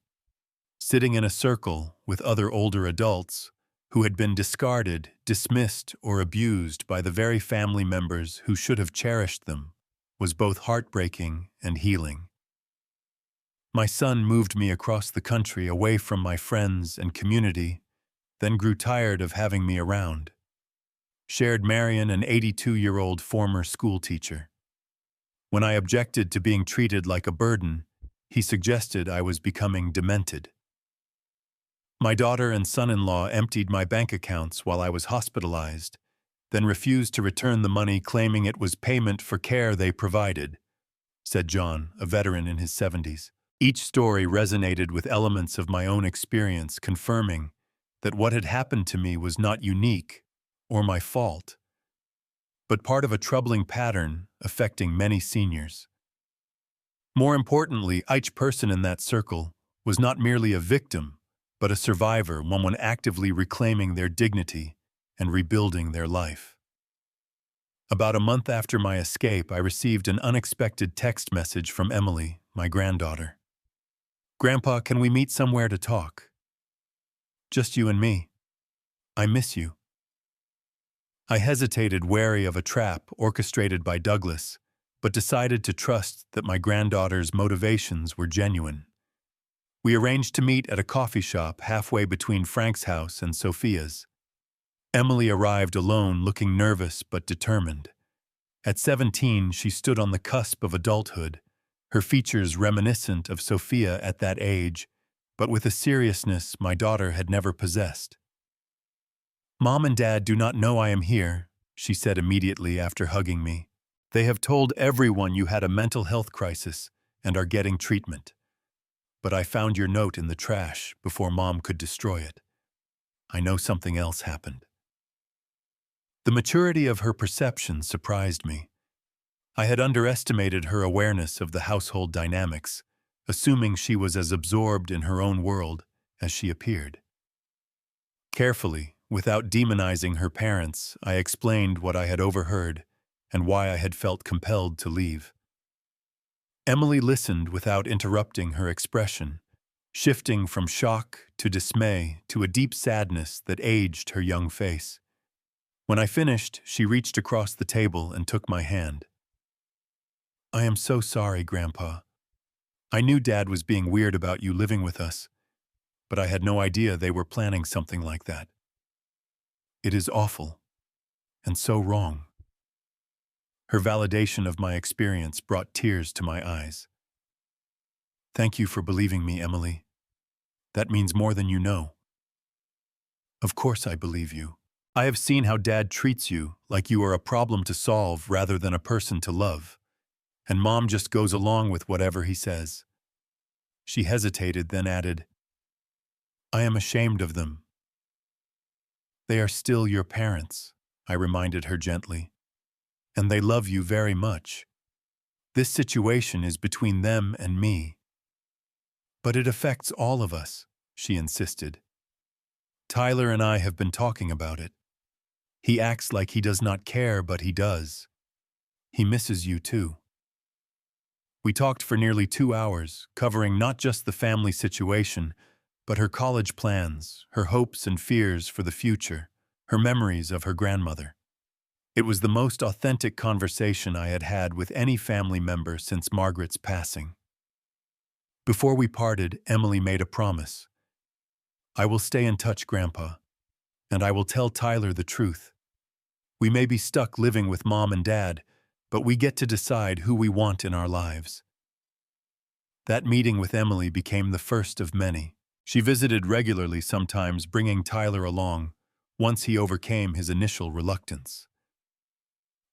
Sitting in a circle with other older adults who had been discarded, dismissed, or abused by the very family members who should have cherished them was both heartbreaking and healing. My son moved me across the country away from my friends and community, then grew tired of having me around. Shared Marion, an 82-year-old former school teacher. When I objected to being treated like a burden, he suggested I was becoming demented. My daughter and son-in-law emptied my bank accounts while I was hospitalized, then refused to return the money, claiming it was payment for care they provided, said John, a veteran in his 70s. Each story resonated with elements of my own experience, confirming that what had happened to me was not unique or my fault, but part of a troubling pattern affecting many seniors. More importantly, each person in that circle was not merely a victim, but a survivor, one actively reclaiming their dignity and rebuilding their life. About a month after my escape, I received an unexpected text message from Emily, my granddaughter. "Grandpa, can we meet somewhere to talk? Just you and me. I miss you." I hesitated, wary of a trap orchestrated by Douglas, but decided to trust that my granddaughter's motivations were genuine. We arranged to meet at a coffee shop halfway between Frank's house and Sophia's. Emily arrived alone, looking nervous but determined. At 17, she stood on the cusp of adulthood, her features reminiscent of Sophia at that age, but with a seriousness my daughter had never possessed. "Mom and Dad do not know I am here," she said immediately after hugging me. "They have told everyone you had a mental health crisis and are getting treatment. But I found your note in the trash before Mom could destroy it. I know something else happened." The maturity of her perception surprised me. I had underestimated her awareness of the household dynamics, assuming she was as absorbed in her own world as she appeared. Carefully, without demonizing her parents, I explained what I had overheard and why I had felt compelled to leave. Emily listened without interrupting her expression, shifting from shock to dismay to a deep sadness that aged her young face. When I finished, she reached across the table and took my hand. "I am so sorry, Grandpa. I knew Dad was being weird about you living with us, but I had no idea they were planning something like that. It is awful, and so wrong." Her validation of my experience brought tears to my eyes. "Thank you for believing me, Emily. That means more than you know." "Of course I believe you. I have seen how Dad treats you like you are a problem to solve rather than a person to love, and Mom just goes along with whatever he says." She hesitated, then added, "I am ashamed of them." "They are still your parents," I reminded her gently, "and they love you very much. This situation is between them and me." "But it affects all of us," she insisted. "Tyler and I have been talking about it. He acts like he does not care, but he does. He misses you too." We talked for nearly 2 hours, covering not just the family situation, but her college plans, her hopes and fears for the future, her memories of her grandmother. It was the most authentic conversation I had had with any family member since Margaret's passing. Before we parted, Emily made a promise. "I will stay in touch, Grandpa, and I will tell Tyler the truth. We may be stuck living with Mom and Dad, but we get to decide who we want in our lives." That meeting with Emily became the first of many. She visited regularly, sometimes bringing Tyler along, once he overcame his initial reluctance.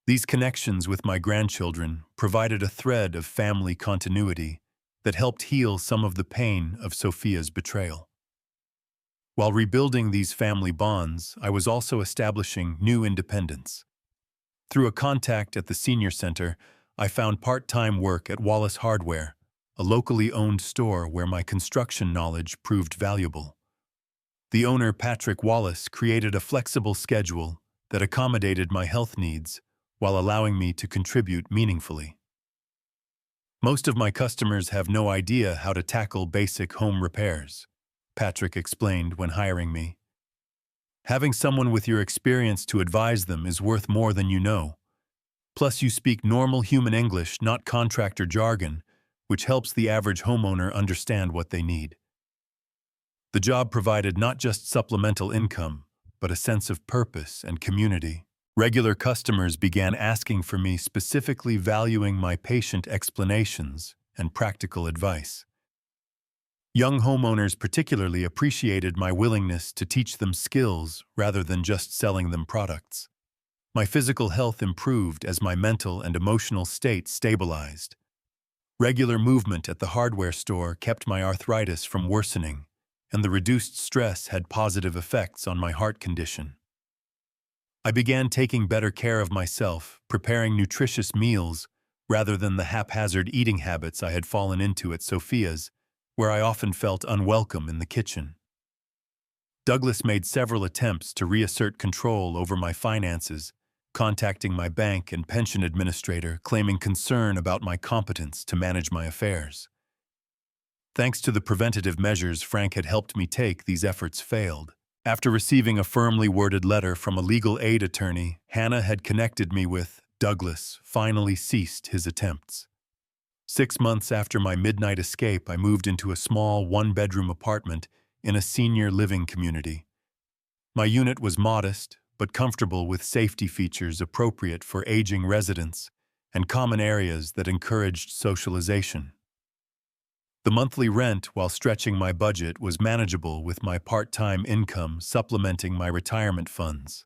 These connections with my grandchildren provided a thread of family continuity that helped heal some of the pain of Sophia's betrayal. While rebuilding these family bonds, I was also establishing new independence. Through a contact at the senior center, I found part-time work at Wallace Hardware, a locally owned store where my construction knowledge proved valuable. The owner, Patrick Wallace, created a flexible schedule that accommodated my health needs while allowing me to contribute meaningfully. "Most of my customers have no idea how to tackle basic home repairs," Patrick explained when hiring me. "Having someone with your experience to advise them is worth more than you know. Plus, you speak normal human English, not contractor jargon, which helps the average homeowner understand what they need." The job provided not just supplemental income, but a sense of purpose and community. Regular customers began asking for me, specifically valuing my patient explanations and practical advice. Young homeowners particularly appreciated my willingness to teach them skills rather than just selling them products. My physical health improved as my mental and emotional state stabilized. Regular movement at the hardware store kept my arthritis from worsening, and the reduced stress had positive effects on my heart condition. I began taking better care of myself, preparing nutritious meals rather than the haphazard eating habits I had fallen into at Sophia's, where I often felt unwelcome in the kitchen. Douglas made several attempts to reassert control over my finances, contacting my bank and pension administrator, claiming concern about my competence to manage my affairs. Thanks to the preventative measures Frank had helped me take, these efforts failed. After receiving a firmly worded letter from a legal aid attorney Hannah had connected me with, Douglas finally ceased his attempts. 6 months after my midnight escape, I moved into a small one-bedroom apartment in a senior living community. My unit was modest, but comfortable, with safety features appropriate for aging residents and common areas that encouraged socialization. The monthly rent, while stretching my budget, was manageable, with my part-time income supplementing my retirement funds.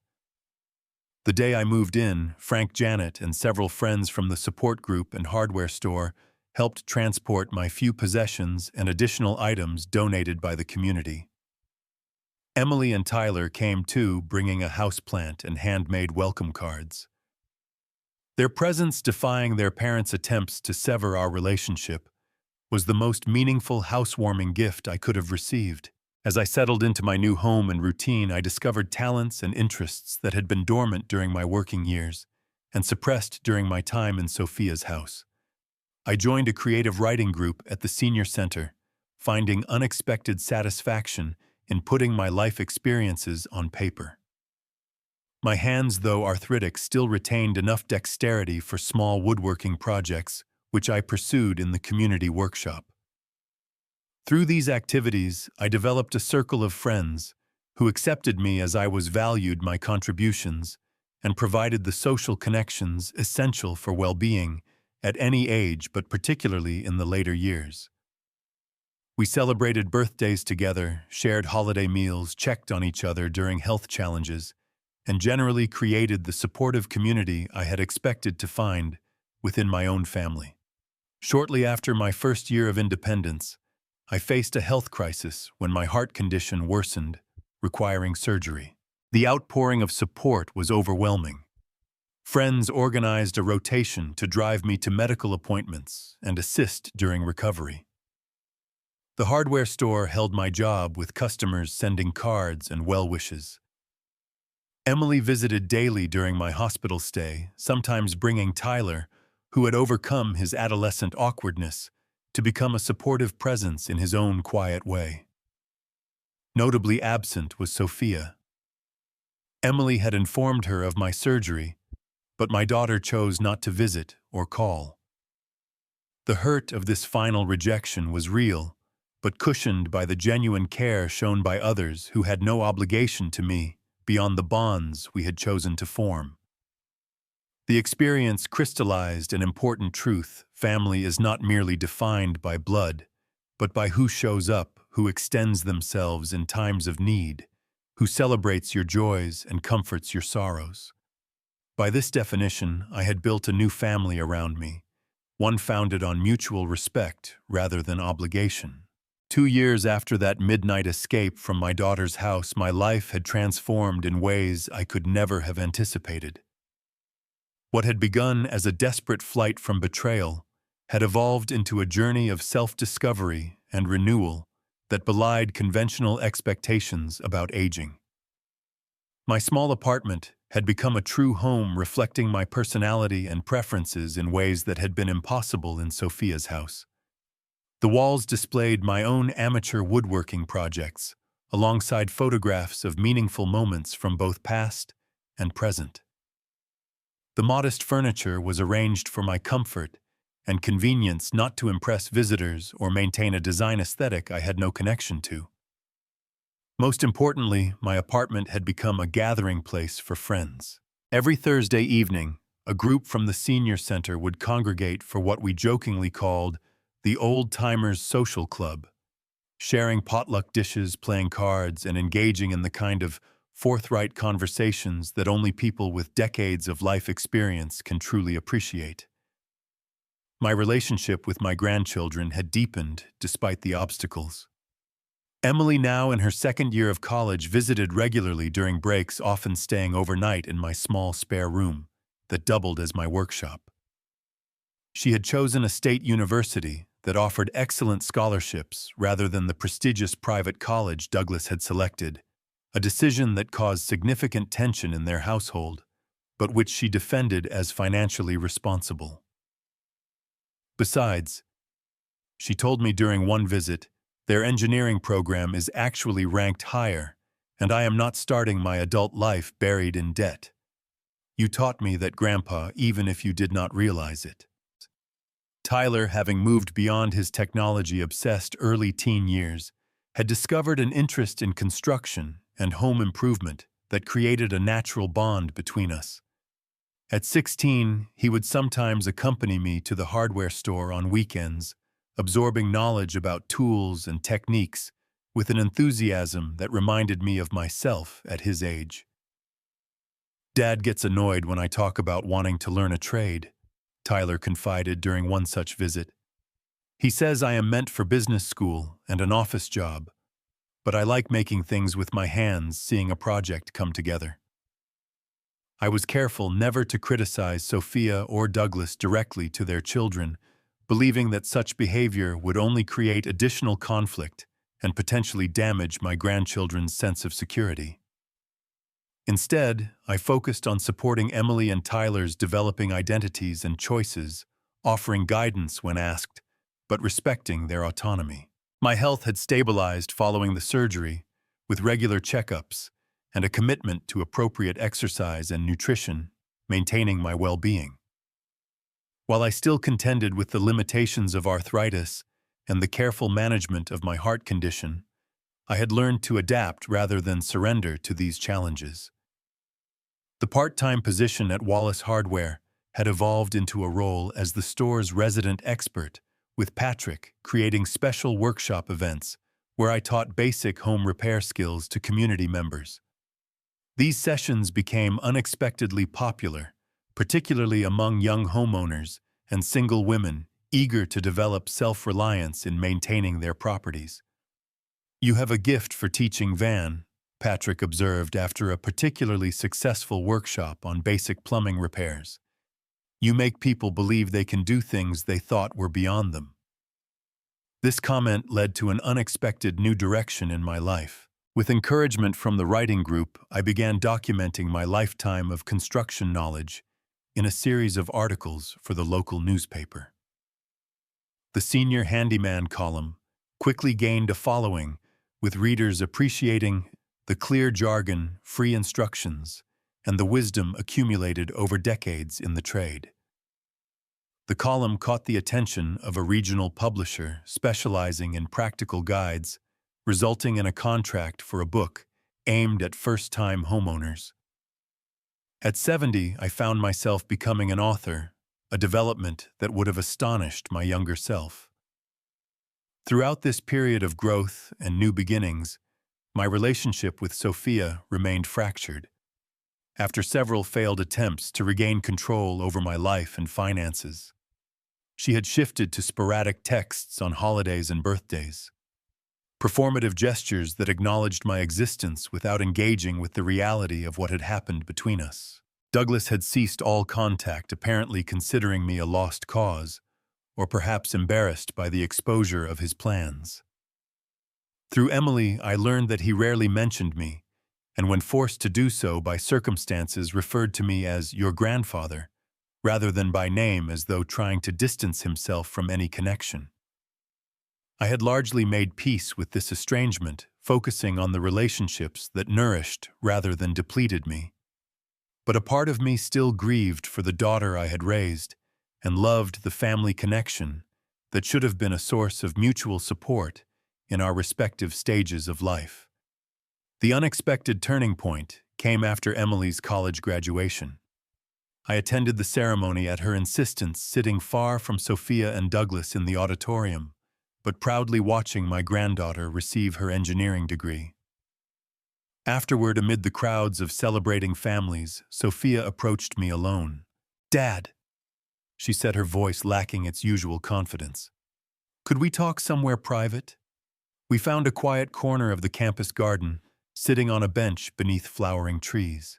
The day I moved in, Frank, Janet, and several friends from the support group and hardware store helped transport my few possessions and additional items donated by the community. Emily and Tyler came too, bringing a houseplant and handmade welcome cards. Their presence, defying their parents' attempts to sever our relationship, was the most meaningful housewarming gift I could have received. As I settled into my new home and routine, I discovered talents and interests that had been dormant during my working years, and suppressed during my time in Sophia's house. I joined a creative writing group at the senior center, finding unexpected satisfaction in putting my life experiences on paper. My hands, though arthritic, still retained enough dexterity for small woodworking projects, which I pursued in the community workshop. Through these activities, I developed a circle of friends who accepted me as I was, valued my contributions, and provided the social connections essential for well-being at any age, but particularly in the later years. We celebrated birthdays together, shared holiday meals, checked on each other during health challenges, and generally created the supportive community I had expected to find within my own family. Shortly after my first year of independence, I faced a health crisis when my heart condition worsened, requiring surgery. The outpouring of support was overwhelming. Friends organized a rotation to drive me to medical appointments and assist during recovery. The hardware store held my job, with customers sending cards and well wishes. Emily visited daily during my hospital stay, sometimes bringing Tyler, who had overcome his adolescent awkwardness, to become a supportive presence in his own quiet way. Notably absent was Sophia. Emily had informed her of my surgery, but my daughter chose not to visit or call. The hurt of this final rejection was real, but cushioned by the genuine care shown by others who had no obligation to me beyond the bonds we had chosen to form. The experience crystallized an important truth: family is not merely defined by blood, but by who shows up, who extends themselves in times of need, who celebrates your joys and comforts your sorrows. By this definition, I had built a new family around me, one founded on mutual respect rather than obligation. 2 years after that midnight escape from my daughter's house, my life had transformed in ways I could never have anticipated. What had begun as a desperate flight from betrayal had evolved into a journey of self-discovery and renewal that belied conventional expectations about aging. My small apartment had become a true home, reflecting my personality and preferences in ways that had been impossible in Sophia's house. The walls displayed my own amateur woodworking projects, alongside photographs of meaningful moments from both past and present. The modest furniture was arranged for my comfort and convenience, not to impress visitors or maintain a design aesthetic I had no connection to. Most importantly, my apartment had become a gathering place for friends. Every Thursday evening, a group from the senior center would congregate for what we jokingly called the Old Timers Social Club, sharing potluck dishes, playing cards, and engaging in the kind of forthright conversations that only people with decades of life experience can truly appreciate. My relationship with my grandchildren had deepened despite the obstacles. Emily, now in her second year of college, visited regularly during breaks, often staying overnight in my small spare room that doubled as my workshop. She had chosen a state university that offered excellent scholarships rather than the prestigious private college Douglas had selected, a decision that caused significant tension in their household, but which she defended as financially responsible. Besides, she told me during one visit, their engineering program is actually ranked higher, and I am not starting my adult life buried in debt. You taught me that, Grandpa, even if you did not realize it. Tyler, having moved beyond his technology-obsessed early teen years, had discovered an interest in construction and home improvement that created a natural bond between us. At 16, he would sometimes accompany me to the hardware store on weekends, absorbing knowledge about tools and techniques with an enthusiasm that reminded me of myself at his age. Dad gets annoyed when I talk about wanting to learn a trade, Tyler confided during one such visit. He says I am meant for business school and an office job, but I like making things with my hands, seeing a project come together. I was careful never to criticize Sophia or Douglas directly to their children, believing that such behavior would only create additional conflict and potentially damage my grandchildren's sense of security. Instead, I focused on supporting Emily and Tyler's developing identities and choices, offering guidance when asked, but respecting their autonomy. My health had stabilized following the surgery, with regular checkups and a commitment to appropriate exercise and nutrition, maintaining my well-being. While I still contended with the limitations of arthritis and the careful management of my heart condition, I had learned to adapt rather than surrender to these challenges. The part-time position at Wallace Hardware had evolved into a role as the store's resident expert, with Patrick creating special workshop events where I taught basic home repair skills to community members. These sessions became unexpectedly popular, particularly among young homeowners and single women eager to develop self-reliance in maintaining their properties. "You have a gift for teaching, Van," Patrick observed after a particularly successful workshop on basic plumbing repairs. "You make people believe they can do things they thought were beyond them." This comment led to an unexpected new direction in my life. With encouragement from the writing group, I began documenting my lifetime of construction knowledge in a series of articles for the local newspaper. The Senior Handyman column quickly gained a following, with readers appreciating the clear jargon, free instructions, and the wisdom accumulated over decades in the trade. The column caught the attention of a regional publisher specializing in practical guides, resulting in a contract for a book aimed at first-time homeowners. At 70, I found myself becoming an author, a development that would have astonished my younger self. Throughout this period of growth and new beginnings, my relationship with Sophia remained fractured. After several failed attempts to regain control over my life and finances, she had shifted to sporadic texts on holidays and birthdays, performative gestures that acknowledged my existence without engaging with the reality of what had happened between us. Douglas had ceased all contact, apparently considering me a lost cause, or perhaps embarrassed by the exposure of his plans. Through Emily, I learned that he rarely mentioned me, and when forced to do so by circumstances referred to me as your grandfather, rather than by name, as though trying to distance himself from any connection. I had largely made peace with this estrangement, focusing on the relationships that nourished rather than depleted me. But a part of me still grieved for the daughter I had raised and loved the family connection that should have been a source of mutual support in our respective stages of life. The unexpected turning point came after Emily's college graduation. I attended the ceremony at her insistence, sitting far from Sophia and Douglas in the auditorium, but proudly watching my granddaughter receive her engineering degree. Afterward, amid the crowds of celebrating families, Sophia approached me alone. "Dad," she said, her voice lacking its usual confidence, "could we talk somewhere private?" We found a quiet corner of the campus garden, sitting on a bench beneath flowering trees.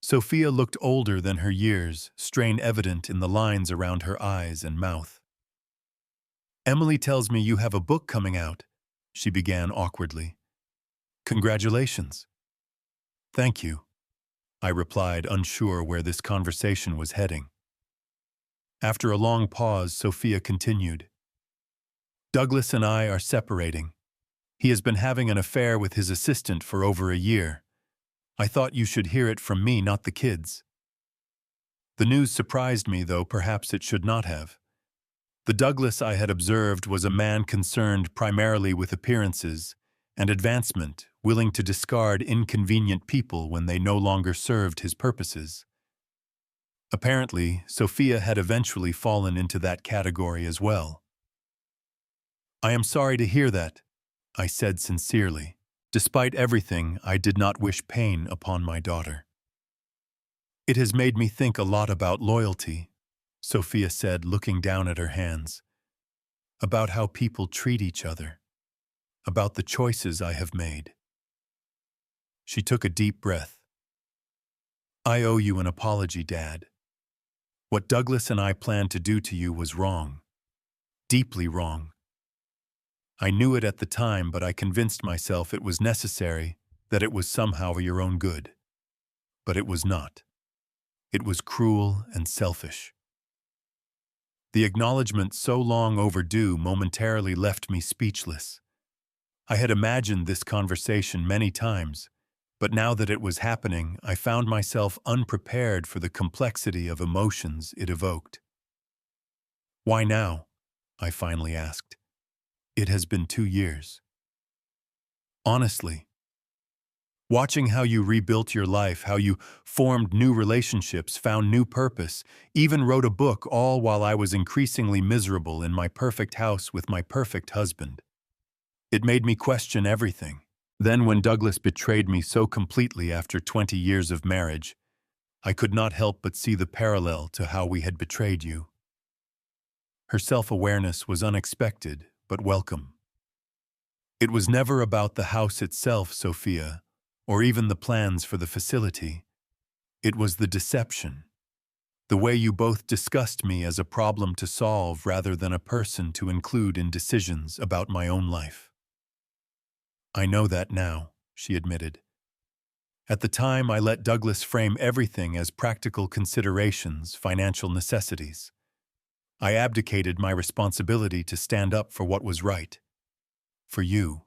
Sophia looked older than her years, strain evident in the lines around her eyes and mouth. "Emily tells me you have a book coming out," she began awkwardly. "Congratulations." "Thank you," I replied, unsure where this conversation was heading. After a long pause, Sophia continued. "Douglas and I are separating. He has been having an affair with his assistant for over a year. I thought you should hear it from me, not the kids." The news surprised me, though perhaps it should not have. The Douglas I had observed was a man concerned primarily with appearances and advancement, willing to discard inconvenient people when they no longer served his purposes. Apparently, Sophia had eventually fallen into that category as well. "I am sorry to hear that," I said sincerely. Despite everything, I did not wish pain upon my daughter. "It has made me think a lot about loyalty," Sophia said, looking down at her hands. "About how people treat each other. About the choices I have made." She took a deep breath. "I owe you an apology, Dad. What Douglas and I planned to do to you was wrong. Deeply wrong. I knew it at the time, but I convinced myself it was necessary, that it was somehow your own good. But it was not. It was cruel and selfish. The acknowledgement so long overdue momentarily left me speechless. I had imagined this conversation many times, but now that it was happening, I found myself unprepared for the complexity of emotions it evoked. "Why now?" I finally asked. "It has been 2 years." Honestly, watching how you rebuilt your life, how you formed new relationships, found new purpose, even wrote a book, all while I was increasingly miserable in my perfect house with my perfect husband. It made me question everything. Then when Douglas betrayed me so completely after 20 years of marriage, I could not help but see the parallel to how we had betrayed you. Her self-awareness was unexpected, but welcome. It was never about the house itself, Sophia, or even the plans for the facility. It was the deception. The way you both discussed me as a problem to solve rather than a person to include in decisions about my own life. "I know that now," she admitted. "At the time, I let Douglas frame everything as practical considerations, financial necessities. I abdicated my responsibility to stand up for what was right. For you."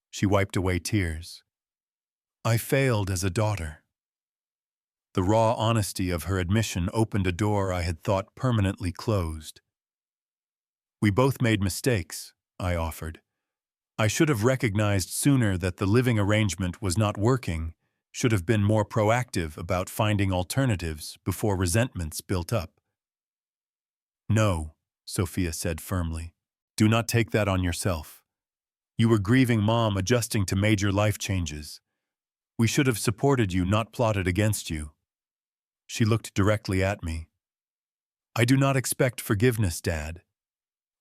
She wiped away tears. "I failed as a daughter." The raw honesty of her admission opened a door I had thought permanently closed. "We both made mistakes," I offered. "I should have recognized sooner that the living arrangement was not working, should have been more proactive about finding alternatives before resentments built up." "No," Sophia said firmly. "Do not take that on yourself. You were grieving Mom, adjusting to major life changes. We should have supported you, not plotted against you." She looked directly at me. "I do not expect forgiveness, Dad.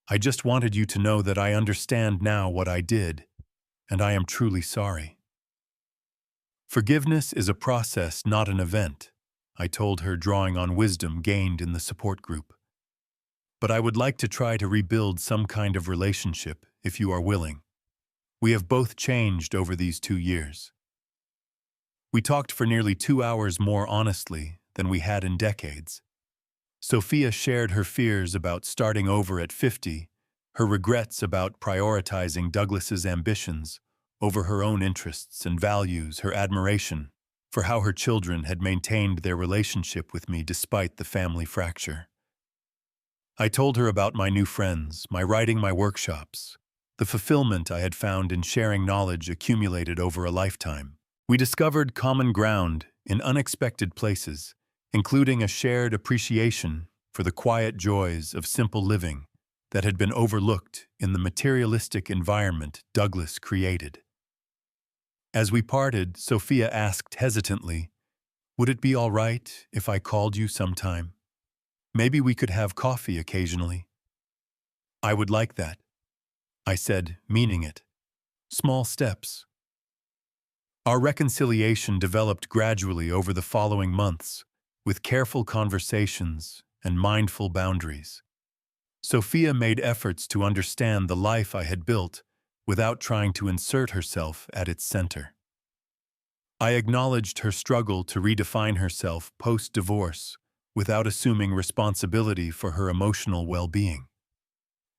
I just wanted you to know that I understand now what I did, and I am truly sorry." "Forgiveness is a process, not an event," I told her, drawing on wisdom gained in the support group. "But I would like to try to rebuild some kind of relationship, if you are willing. We have both changed over these 2 years." We talked for nearly 2 hours more honestly than we had in decades. Sophia shared her fears about starting over at 50, her regrets about prioritizing Douglas's ambitions over her own interests and values, her admiration for how her children had maintained their relationship with me despite the family fracture. I told her about my new friends, my writing, my workshops, the fulfillment I had found in sharing knowledge accumulated over a lifetime. We discovered common ground in unexpected places, including a shared appreciation for the quiet joys of simple living that had been overlooked in the materialistic environment Douglas created. As we parted, Sophia asked hesitantly, "Would it be all right if I called you sometime? Maybe we could have coffee occasionally." "I would like that," I said, meaning it. Small steps. Our reconciliation developed gradually over the following months, with careful conversations and mindful boundaries. Sophia made efforts to understand the life I had built without trying to insert herself at its center. I acknowledged her struggle to redefine herself post-divorce without assuming responsibility for her emotional well-being.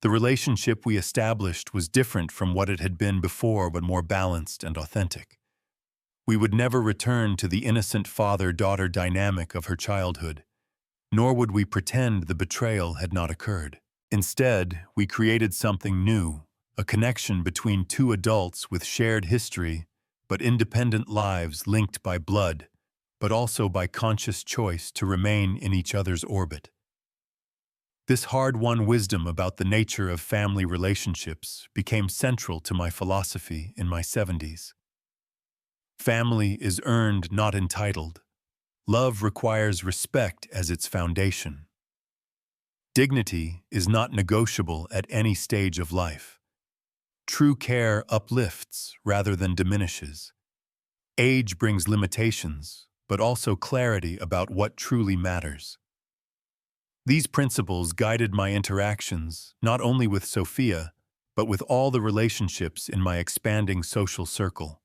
The relationship we established was different from what it had been before, but more balanced and authentic. We would never return to the innocent father-daughter dynamic of her childhood, nor would we pretend the betrayal had not occurred. Instead, we created something new, a connection between two adults with shared history, but independent lives linked by blood, but also by conscious choice to remain in each other's orbit. This hard-won wisdom about the nature of family relationships became central to my philosophy in my 70s. Family is earned, not entitled. Love requires respect as its foundation. Dignity is not negotiable at any stage of life. True care uplifts rather than diminishes. Age brings limitations, but also clarity about what truly matters. These principles guided my interactions, not only with Sophia, but with all the relationships in my expanding social circle.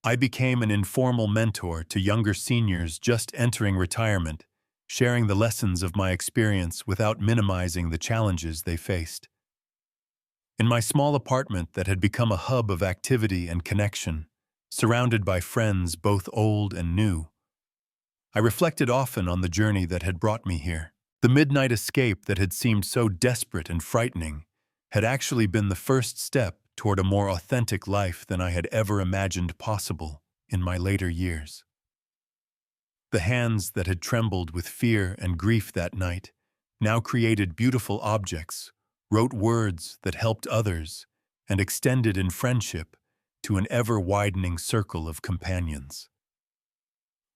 I became an informal mentor to younger seniors just entering retirement, sharing the lessons of my experience without minimizing the challenges they faced. In my small apartment that had become a hub of activity and connection, surrounded by friends both old and new, I reflected often on the journey that had brought me here. The midnight escape that had seemed so desperate and frightening had actually been the first step toward a more authentic life than I had ever imagined possible in my later years. The hands that had trembled with fear and grief that night now created beautiful objects, wrote words that helped others, and extended in friendship to an ever-widening circle of companions.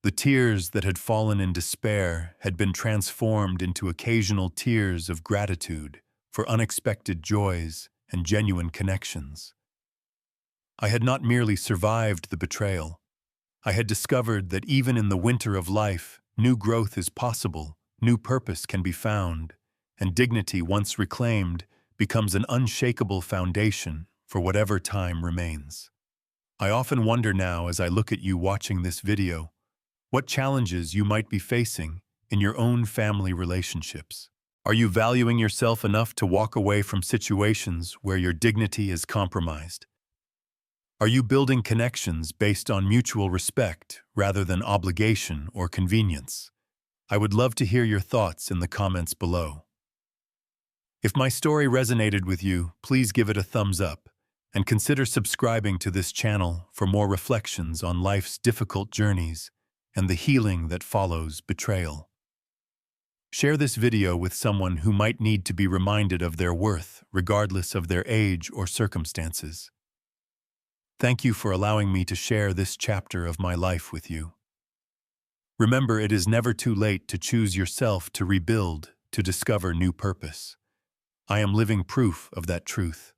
The tears that had fallen in despair had been transformed into occasional tears of gratitude for unexpected joys and genuine connections. I had not merely survived the betrayal. I had discovered that even in the winter of life, new growth is possible, new purpose can be found, and dignity once reclaimed becomes an unshakable foundation for whatever time remains. I often wonder now as I look at you watching this video, what challenges you might be facing in your own family relationships. Are you valuing yourself enough to walk away from situations where your dignity is compromised? Are you building connections based on mutual respect rather than obligation or convenience? I would love to hear your thoughts in the comments below. If my story resonated with you, please give it a thumbs up and consider subscribing to this channel for more reflections on life's difficult journeys and the healing that follows betrayal. Share this video with someone who might need to be reminded of their worth, regardless of their age or circumstances. Thank you for allowing me to share this chapter of my life with you. Remember, it is never too late to choose yourself, to rebuild, to discover new purpose. I am living proof of that truth.